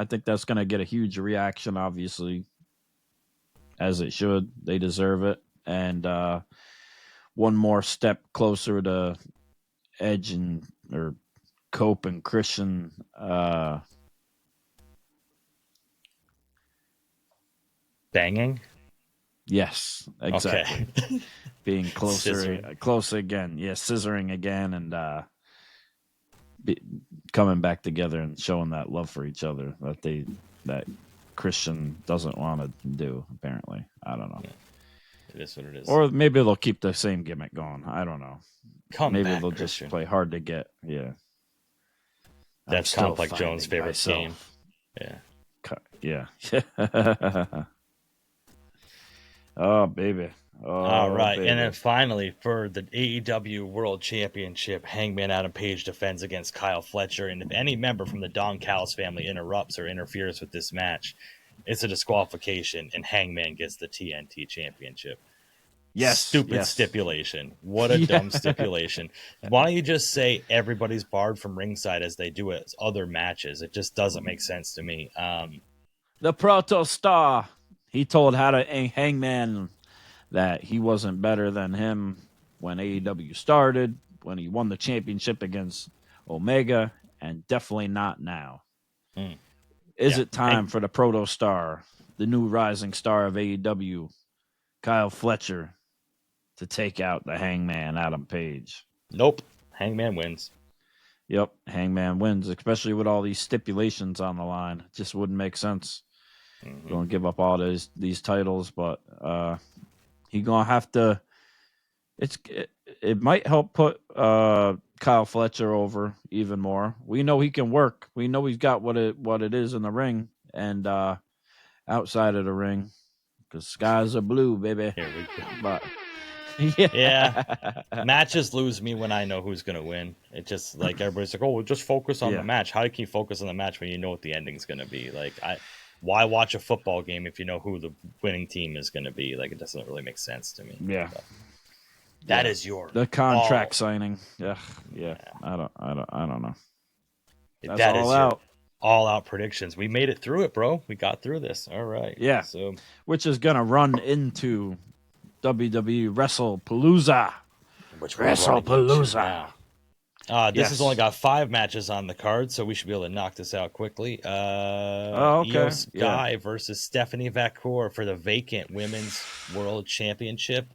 A: think that's going to get a huge reaction, obviously, as it should. They deserve it. And one more step closer to Edge or Cope and Christian.
C: Banging?
A: Yes, exactly.
C: Okay.
A: Being closer again. Yeah, scissoring again and coming back together and showing that love for each other that Christian doesn't want to do, apparently. I don't know.
C: Yeah. It is what it is.
A: Or maybe they'll keep the same gimmick going. I don't know. Maybe they'll
C: Christian.
A: just play hard to get. Yeah.
C: That's kind of like Jones' favorite game.
A: Yeah. Yeah. Oh, baby.
C: All right.
A: Baby.
C: And then finally, for the AEW World Championship, Hangman Adam Page defends against Kyle Fletcher. And if any member from the Don Callis family interrupts or interferes with this match, it's a disqualification, and Hangman gets the TNT Championship.
A: Yes.
C: Stupid stipulation. What a dumb stipulation. Why don't you just say everybody's barred from ringside as they do it other matches? It just doesn't make sense to me.
A: The Proto Star. He told Hangman that he wasn't better than him when AEW started, when he won the championship against Omega, and definitely not now. Is it time for the Proto Star, the new rising star of AEW, Kyle Fletcher, to take out the Hangman Adam Page?
C: Nope. Hangman wins.
A: Yep, Hangman wins, especially with all these stipulations on the line. It just wouldn't make sense. Going to give up all these titles, but he gonna have to. It might help put Kyle Fletcher over even more. We know he can work. We know he's got what it is in the ring and outside of the ring, because skies are blue, baby.
C: Here we go.
A: But
C: matches lose me when I know who's gonna win. It just like everybody's like, oh, well, just focus on the match. How can you focus on the match when you know what the ending's gonna be? Like why watch a football game if you know who the winning team is going to be? Like, it doesn't really make sense to me.
A: Yeah.
C: But that is the
A: contract signing. Yeah. I don't know.
C: That's that all out. All out predictions. We made it through it, bro. We got through this. All right.
A: Yeah.
C: So,
A: which is going to run into WWE Wrestlepalooza. Wrestlepalooza.
C: This has only got 5 matches on the card, so we should be able to knock this out quickly. Iyo Sky versus Stephanie Vaquer for the vacant Women's World Championship.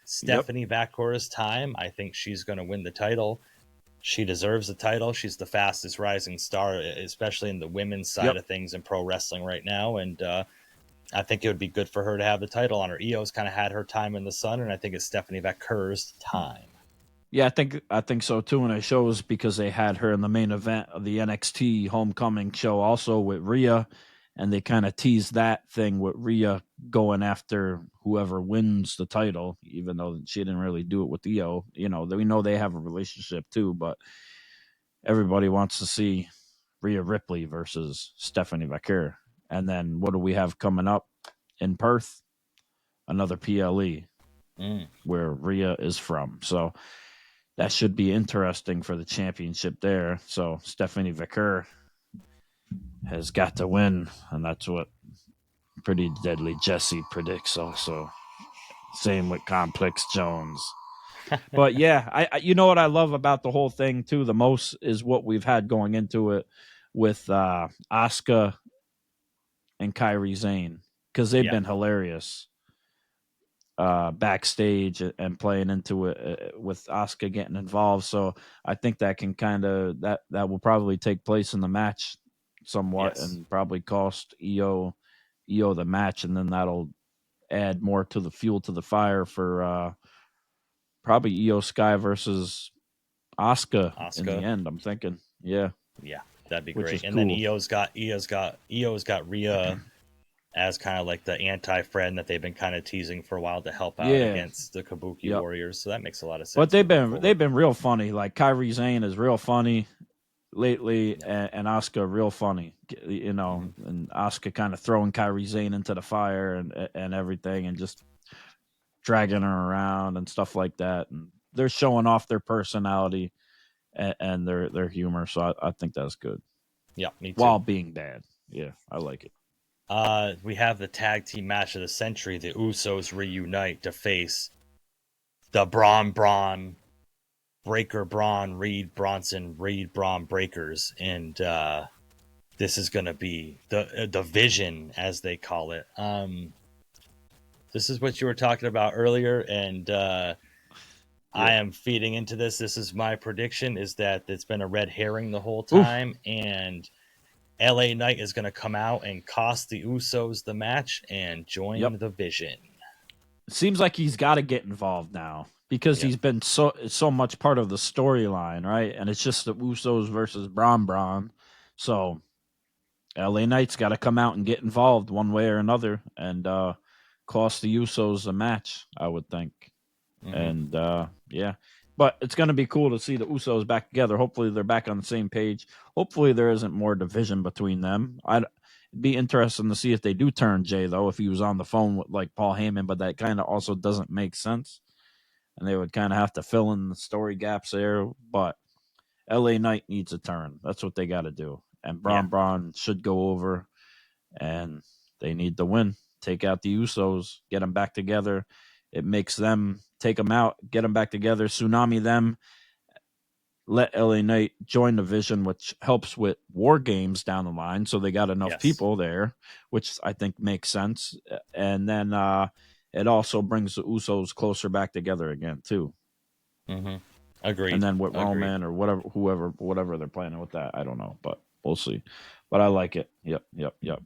C: Stephanie Vaquer's time. I think she's going to win the title. She deserves the title. She's the fastest rising star, especially in the women's side of things in pro wrestling right now. And I think it would be good for her to have the title on her. Io's kind of had her time in the sun, and I think it's Stephanie Vaquer's time.
A: Yeah, I think so too, and it shows because they had her in the main event of the NXT Homecoming show also with Rhea, and they kind of teased that thing with Rhea going after whoever wins the title, even though she didn't really do it with Iyo. You know, we know they have a relationship too, but everybody wants to see Rhea Ripley versus Stephanie Vaquer. And then what do we have coming up in Perth? Another PLE where Rhea is from. So that should be interesting for the championship there. So Stephanie Vaquer has got to win, and that's what Pretty Deadly Jesse predicts also. Same with Complex Jones. But yeah, I you know what I love about the whole thing too the most is what we've had going into it with Asuka and Kairi Sane, because they've been hilarious backstage and playing into it with Asuka getting involved. So I think that can kind of that will probably take place in the match somewhat and probably cost Iyo the match, and then that'll add more to the fuel to the fire for probably Iyo Sky versus Asuka in the end. I'm thinking, yeah,
C: that'd be
A: which
C: great.
A: is
C: And
A: cool.
C: then Iyo's got Rhea as kind of like the anti-friend that they've been kind of teasing for a while to help out against the Kabuki Warriors. So that makes a lot of sense.
A: But they've been real funny. Like Kairi Sane is real funny lately, and Asuka real funny. You know, and Asuka kind of throwing Kairi Sane into the fire and everything, and just dragging her around and stuff like that. And they're showing off their personality and their humor. So I think that's good.
C: Yeah, me too.
A: While being bad. Yeah, I like it.
C: We have the tag team match of the century. The Usos reunite to face the Bron Breakker Bron Bronson Reed Bron Breakers, and this is going to be the Vision, as they call it. This is what you were talking about earlier, and I am feeding into this. This is my prediction: is that it's been a red herring the whole time, and LA Knight is going to come out and cost the Usos the match and join the Vision.
A: It seems like he's got to get involved now because he's been so much part of the storyline, right? And it's just the Usos versus Bron. So LA Knight's got to come out and get involved one way or another and cost the Usos a match, I would think. And but it's going to be cool to see the Usos back together. Hopefully they're back on the same page. Hopefully there isn't more division between them. It'd be interesting to see if they do turn Jay, though, if he was on the phone with like Paul Heyman, but that kind of also doesn't make sense. And they would kind of have to fill in the story gaps there. But LA Knight needs a turn. That's what they got to do. And Bron should go over, and they need to win. Take out the Usos, get them back together. It makes them take them out, get them back together, tsunami them, let LA Knight join the Vision, which helps with War Games down the line. So they got enough people there, which I think makes sense. And then it also brings the Usos closer back together again, too.
C: Agreed.
A: And then with Roman or whatever they're planning with that, I don't know, but we'll see. But I like it. Yep.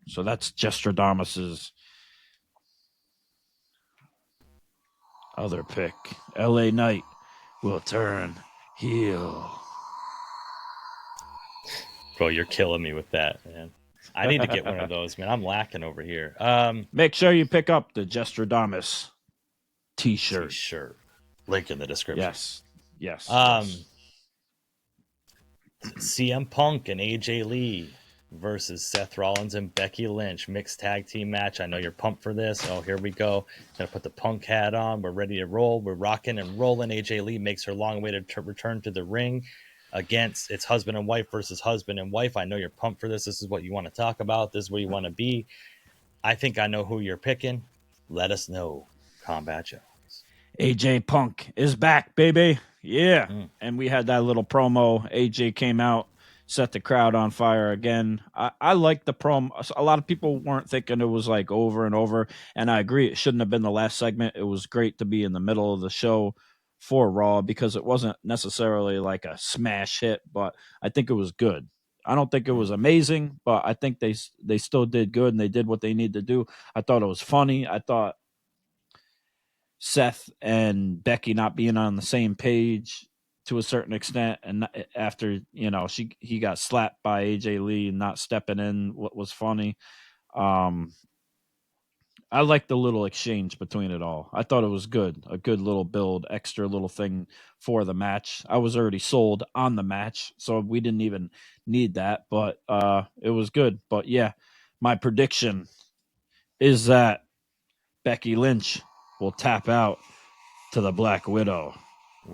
A: So that's Jesstradamus's other pick. LA Knight will turn heel.
C: Bro, you're killing me with that, man. I need to get one of those, man. I'm lacking over here.
A: Make sure you pick up the Jesstradamus t-shirt.
C: Link in the description.
A: Yes.
C: CM Punk and AJ Lee versus Seth Rollins and Becky Lynch, mixed tag team match. I know you're pumped for this. Oh, here we go. Gonna put the Punk hat on. We're ready to roll. We're rocking and rolling. AJ Lee makes her long-awaited return to the ring against its husband and wife versus husband and wife. I know you're pumped for this. This is what you want to talk about. This is where you want to be. I think I know who you're picking. Let us know. Kombat Jones.
A: AJ Punk is back, baby. Yeah. And we had that little promo. AJ came out, set the crowd on fire again. I like the promo. A lot of people weren't thinking it was like over and over. And I agree. It shouldn't have been the last segment. It was great to be in the middle of the show for Raw because it wasn't necessarily like a smash hit, but I think it was good. I don't think it was amazing, but I think they still did good and they did what they need to do. I thought it was funny. I thought Seth and Becky not being on the same page to a certain extent, and after he got slapped by AJ Lee and not stepping in, what was funny. I like the little exchange between it all. I thought it was good. A good little build, extra little thing for the match. I was already sold on the match, so we didn't even need that, but it was good. But yeah, my prediction is that Becky Lynch will tap out to the Black Widow,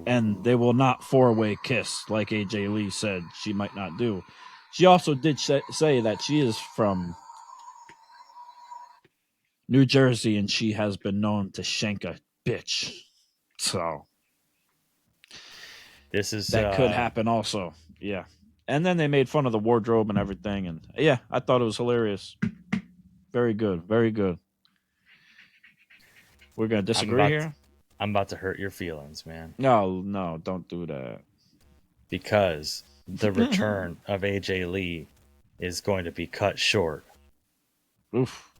A: and they will not four-way kiss like AJ Lee said she might not do. She also did say that she is from New Jersey, and she has been known to shank a bitch. So that could happen also. Yeah. And then they made fun of the wardrobe and everything. And yeah, I thought it was hilarious. Very good. Very good. We're going to disagree here?
C: I'm about to hurt your feelings, man.
A: No, don't do that.
C: Because the return of AJ Lee is going to be cut short.
A: Oof.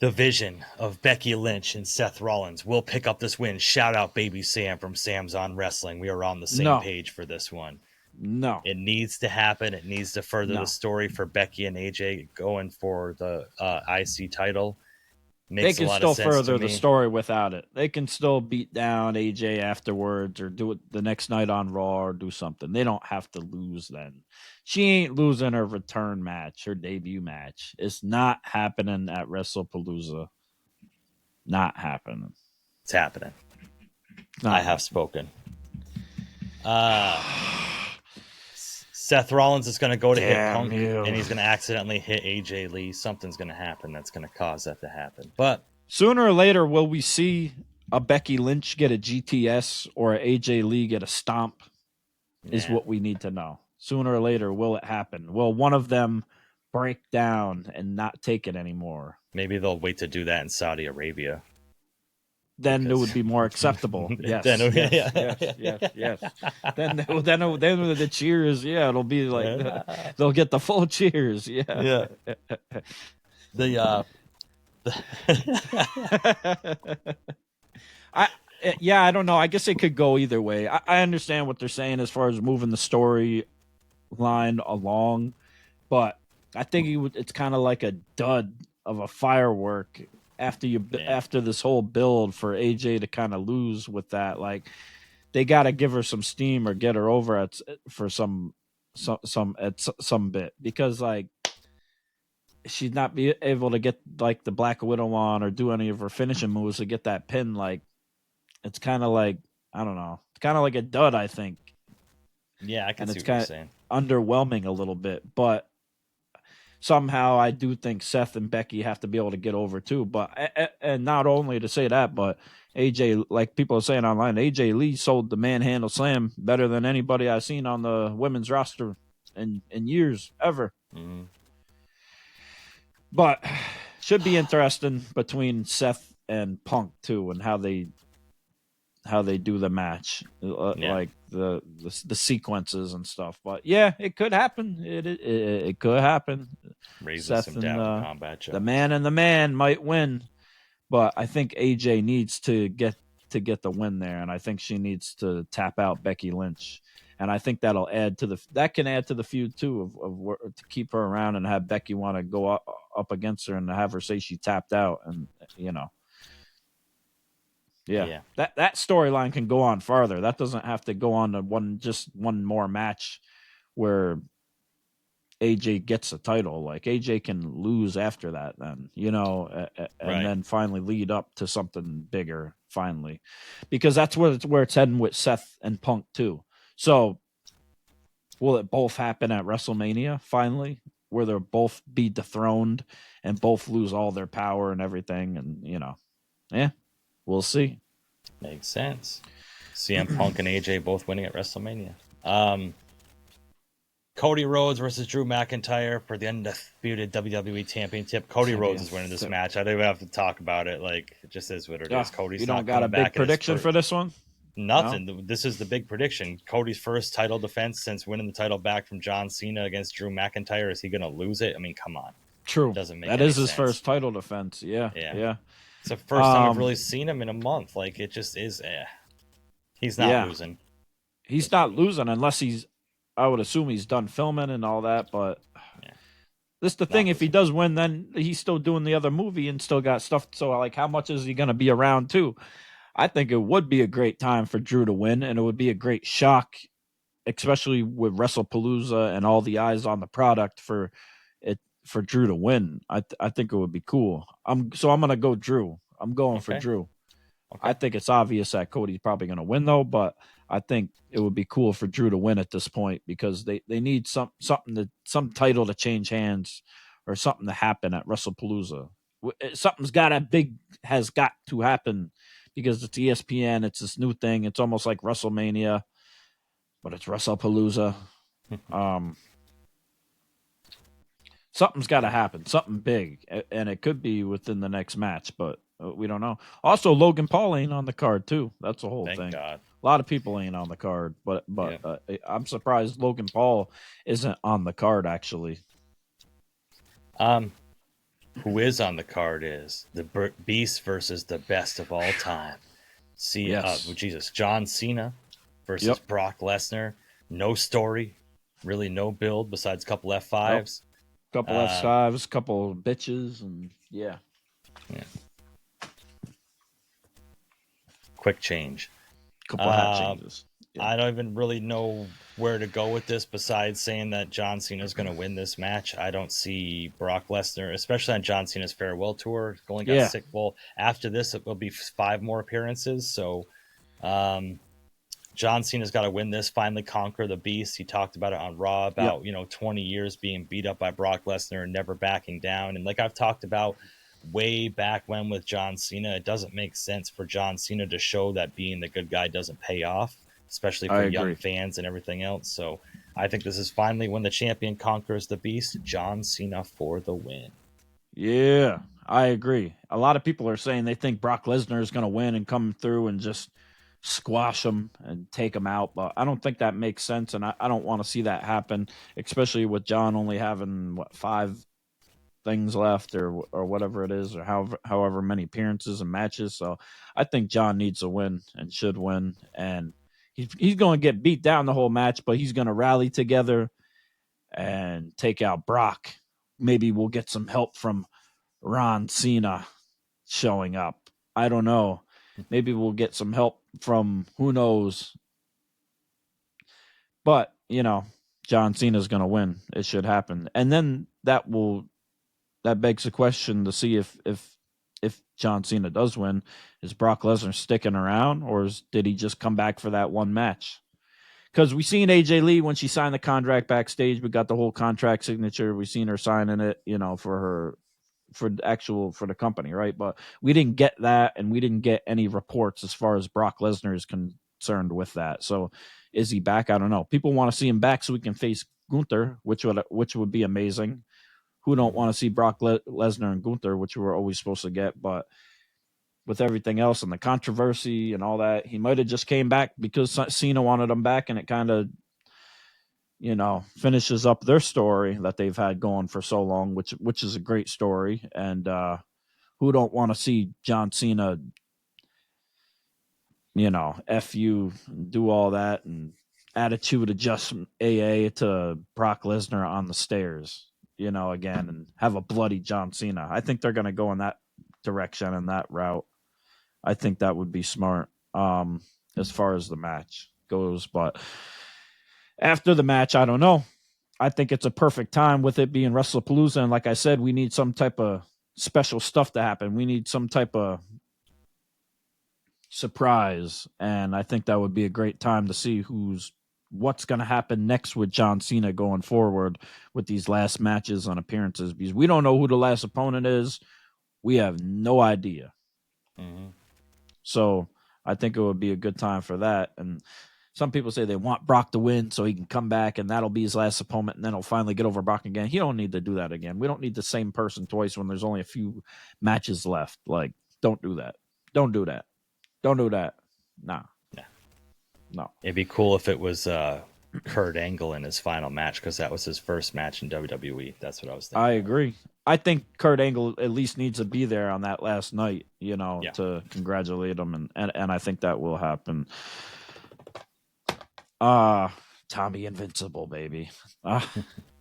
C: The vision of Becky Lynch and Seth Rollins will pick up this win. Shout out Baby Sam from Sam's on Wrestling. We are on the same page for this one.
A: No.
C: It needs to happen. It needs to further the story for Becky and AJ going for the IC title.
A: They can still further the story without it. They can still beat down AJ afterwards or do it the next night on Raw or do something. They don't have to lose then. She ain't losing her return match, her debut match. It's not happening at Wrestlepalooza. Not happening.
C: It's happening. I have spoken. Seth Rollins is going to go to hit Punk, and he's going to accidentally hit AJ Lee. Something's going to happen that's going to cause that to happen. But
A: sooner or later, will we see a Becky Lynch get a GTS or a AJ Lee get a stomp? Is what we need to know. Sooner or later, will it happen? Will one of them break down and not take it anymore?
C: Maybe they'll wait to do that in Saudi Arabia.
A: Then it would be more acceptable. Yes. Then the cheers, it'll be like they'll get the full cheers. Yeah. I don't know. I guess it could go either way. I understand what they're saying as far as moving the story line along, but I think it's kind of like a dud of a firework after this whole build for AJ to kind of lose with that. Like, they got to give her some steam or get her over for some bit, because like she's not be able to get like the Black Widow on or do any of her finishing moves to get that pin. Like, it's kind of like, I don't know, it's kind of like a dud, I think.
C: Yeah, I can see what you're saying.
A: Underwhelming a little bit, but somehow I do think Seth and Becky have to be able to get over too. But and not only to say that, but AJ, like people are saying online, AJ Lee sold the manhandle slam better than anybody I've seen on the women's roster in years ever.
C: Mm-hmm.
A: But should be interesting between Seth and Punk too, and how they do the match, like the sequences and stuff. But yeah, it could happen. It could happen.
C: Seth some down combat show.
A: The man might win, but I think AJ needs to get the win there, and I think she needs to tap out Becky Lynch, and I think that'll add to the feud too of to keep her around and have Becky want to go up against her and have her say she tapped out, and Yeah. That storyline can go on farther. That doesn't have to go on to one more match where AJ gets a title. Like, AJ can lose after that then, and then finally lead up to something bigger finally. Because that's where it's heading with Seth and Punk too. So will it both happen at WrestleMania finally, where they'll both be dethroned and both lose all their power and everything, and we'll see.
C: Makes sense. CM Punk and AJ both winning at WrestleMania. Cody Rhodes versus Drew McIntyre for the undisputed WWE Championship. Cody Rhodes is winning this match. I don't even have to talk about it. Like, it just is what it is. Cody's
A: you don't got a big prediction for this one?
C: Nothing. No? This is the big prediction. Cody's first title defense since winning the title back from John Cena against Drew McIntyre. Is he going to lose it? I mean, come on.
A: True.
C: Doesn't make
A: that
C: any
A: is his
C: sense.
A: First title defense. Yeah.
C: It's the first time I've really seen him in a month. Like, it just is. He's not losing.
A: He's not losing unless I would assume he's done filming and all that, but This is the thing. If he does win, then he's still doing the other movie and still got stuff. So, like, how much is he going to be around too? I think it would be a great time for Drew to win, and it would be a great shock, especially with Wrestlepalooza and all the eyes on the product for Drew to win. I think it would be cool. I'm going to go Drew. I'm going for Drew. Okay. I think it's obvious that Cody's probably going to win though, but I think it would be cool for Drew to win at this point because they need some title to change hands or something to happen at Wrestlepalooza. Has got to happen because it's ESPN. It's this new thing. It's almost like WrestleMania, but it's Wrestlepalooza. Something's got to happen, something big, and it could be within the next match, but we don't know. Also, Logan Paul ain't on the card too. That's the whole thing.
C: Thank God.
A: A lot of people ain't on the card, but I'm surprised Logan Paul isn't on the card actually.
C: Who is on the card is the Beast versus the best of all time. John Cena versus Brock Lesnar. No story, really no build besides a couple F5s.
A: Couple F5s, couple bitches, and yeah.
C: Quick change.
A: Couple hat changes.
C: Yeah. I don't even really know where to go with this besides saying that John Cena is going to win this match. I don't see Brock Lesnar, especially on John Cena's farewell tour. Only got sick. Well, after this, it will be 5 more appearances. So, John Cena's got to win this, finally conquer the Beast. He talked about it on Raw about 20 years being beat up by Brock Lesnar and never backing down. And like I've talked about way back when with John Cena, it doesn't make sense for John Cena to show that being the good guy doesn't pay off, especially for young fans and everything else. So I think this is finally when the champion conquers the Beast. John Cena for the win.
A: Yeah, I agree. A lot of people are saying they think Brock Lesnar is going to win and come through and just squash him and take him out, but I don't think that makes sense, and I don't want to see that happen, especially with John only having 5 things left or whatever it is, or however many appearances and matches. So I think John needs to win and should win, and he's going to get beat down the whole match, but he's going to rally together and take out Brock. Maybe we'll get some help from Ron Cena showing up. I don't know. Maybe we'll get some help from who knows. But, John Cena's going to win. It should happen. And then that begs the question to see if John Cena does win, is Brock Lesnar sticking around, or did he just come back for that one match? Because we seen AJ Lee when she signed the contract backstage. We got the whole contract signature. We seen her signing it, for the company, right? But we didn't get that, and we didn't get any reports as far as Brock Lesnar is concerned with that. So is he back? I don't know. People want to see him back so we can face Gunther, which would be amazing. Who don't want to see Brock Lesnar and Gunther, which we were always supposed to get, but with everything else and the controversy and all that, he might have just came back because Cena wanted him back, and it kind of finishes up their story that they've had going for so long, which is a great story. And who don't want to see John Cena, F you, do all that, and attitude adjustment AA to Brock Lesnar on the stairs, again, and have a bloody John Cena. I think they're going to go in that direction and that route. I think that would be smart as far as the match goes. But after the match, I don't know. I think it's a perfect time with it being Wrestlepalooza. And like I said, we need some type of special stuff to happen. We need some type of surprise. And I think that would be a great time to see what's going to happen next with John Cena going forward with these last matches on appearances, because we don't know who the last opponent is. We have no idea. Mm-hmm. So I think it would be a good time for that. And some people say they want Brock to win so he can come back and that'll be his last opponent, and then he'll finally get over Brock again. He don't need to do that again. We don't need the same person twice when there's only a few matches left. Like, don't do that. Don't do that. Don't do that. Nah. No.
C: It'd be cool if it was Kurt Angle in his final match, because that was his first match in WWE. That's what I was thinking.
A: I agree. I think Kurt Angle at least needs to be there on that last night, to congratulate him, and I think that will happen. Tommy Invincible, baby.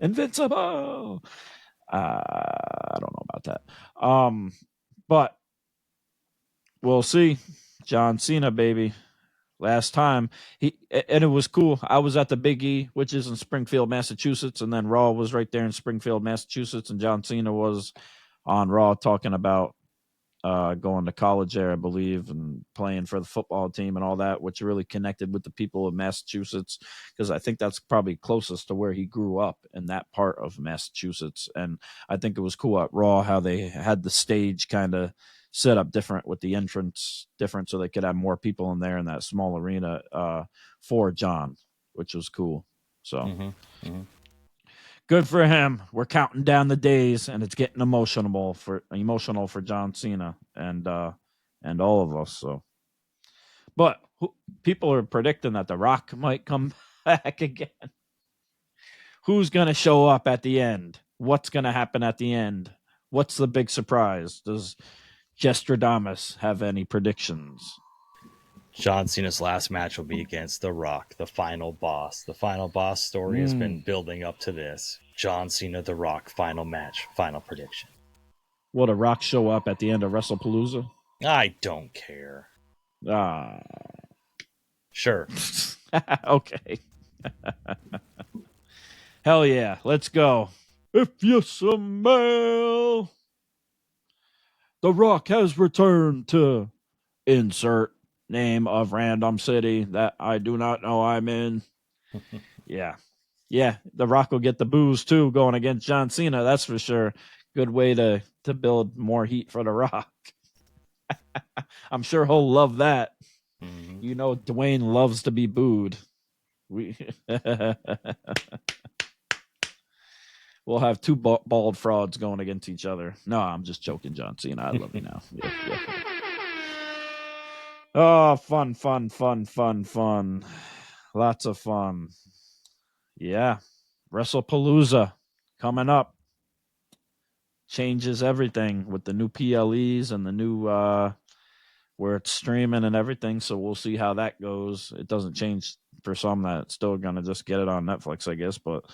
A: Invincible. I don't know about that. But we'll see. John Cena, baby. Last time and it was cool. I was at the Big E, which is in Springfield, Massachusetts, and then Raw was right there in Springfield, Massachusetts, and John Cena was on Raw talking about going to college there, I believe, and playing for the football team and all that, which really connected with the people of Massachusetts, because I think that's probably closest to where he grew up, in that part of Massachusetts. And I think it was cool at Raw how they had the stage kind of set up different with the entrance different, so they could have more people in there in that small arena for John, which was cool. So good for him. We're counting down the days, and it's getting emotional for John Cena and all of us. So, but people are predicting that The Rock might come back again. Who's gonna show up at the end? What's gonna happen at the end? What's the big surprise? Does Jesstradamus have any predictions?
C: John Cena's last match will be against The Rock, the final boss. The final boss story has been building up to this. John Cena, The Rock, final match, final prediction.
A: Will The Rock show up at the end of Wrestlepalooza?
C: I don't care. Sure.
A: Okay. Hell yeah. Let's go. If you smell, The Rock has returned to insert name of random city that I do not know I'm in. Yeah. The Rock will get the booze too going against John Cena. That's for sure. Good way to build more heat for The Rock. I'm sure he'll love that. You know, Dwayne loves to be booed. We'll have two bald frauds going against each other. No, I'm just joking, John Cena. I love you now. Yeah. Oh, fun. Lots of fun. Yeah. Wrestlepalooza coming up. Changes everything with the new PLEs and the new where it's streaming and everything. So we'll see how that goes. It doesn't change for some that it's still going to just get it on Netflix, I guess. But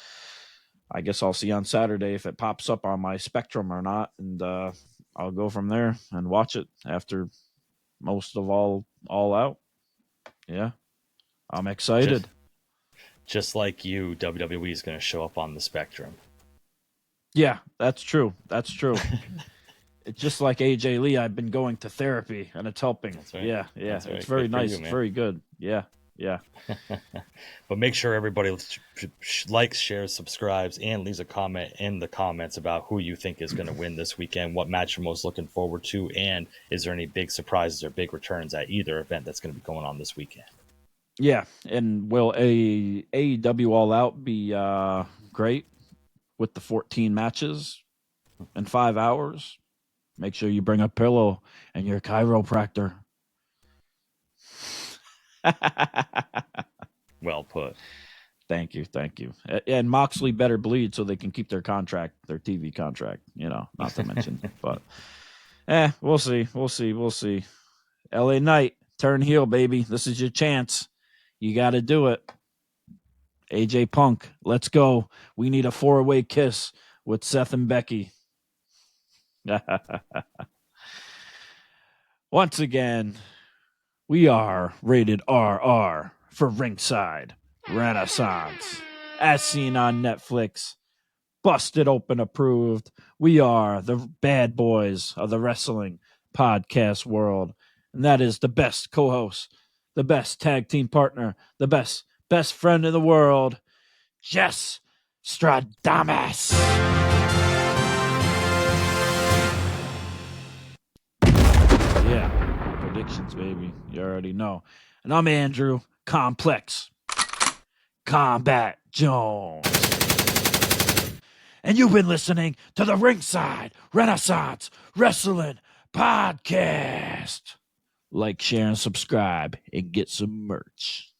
A: I guess I'll see on Saturday if it pops up on my Spectrum or not. And I'll go from there and watch it after most of all out. Yeah. I'm excited.
C: Just like you, WWE is going to show up on the Spectrum.
A: Yeah, that's true. It's just like AJ Lee. I've been going to therapy and it's helping. That's right. Yeah. That's right. It's very nice. It's very good. Yeah.
C: But make sure everybody likes, shares, subscribes, and leaves a comment in the comments about who you think is going to win this weekend, what match you're most looking forward to, and is there any big surprises or big returns at either event that's going to be going on this weekend.
A: Yeah, and will AEW All Out be great with the 14 matches in 5 hours? Make sure you bring a pillow and your chiropractor.
C: Well put.
A: Thank you. And Moxley better bleed so they can keep their TV contract, not to mention. But we'll see. LA Knight, turn heel, baby. This is your chance. You got to do it. AJ Punk, let's go. We need a 4-way kiss with Seth and Becky. Once again, we are rated RR for Ringside Renaissance. As seen on Netflix, busted open approved. We are the bad boys of the wrestling podcast world. And that is the best co-host, the best tag team partner, the best friend in the world, Jesstradamus. Yeah, predictions, baby. You already know. And I'm Andrew Complex Combat Jones. And you've been listening to the Ringside Renaissance Wrestling Podcast. Like, share, and subscribe, and get some merch.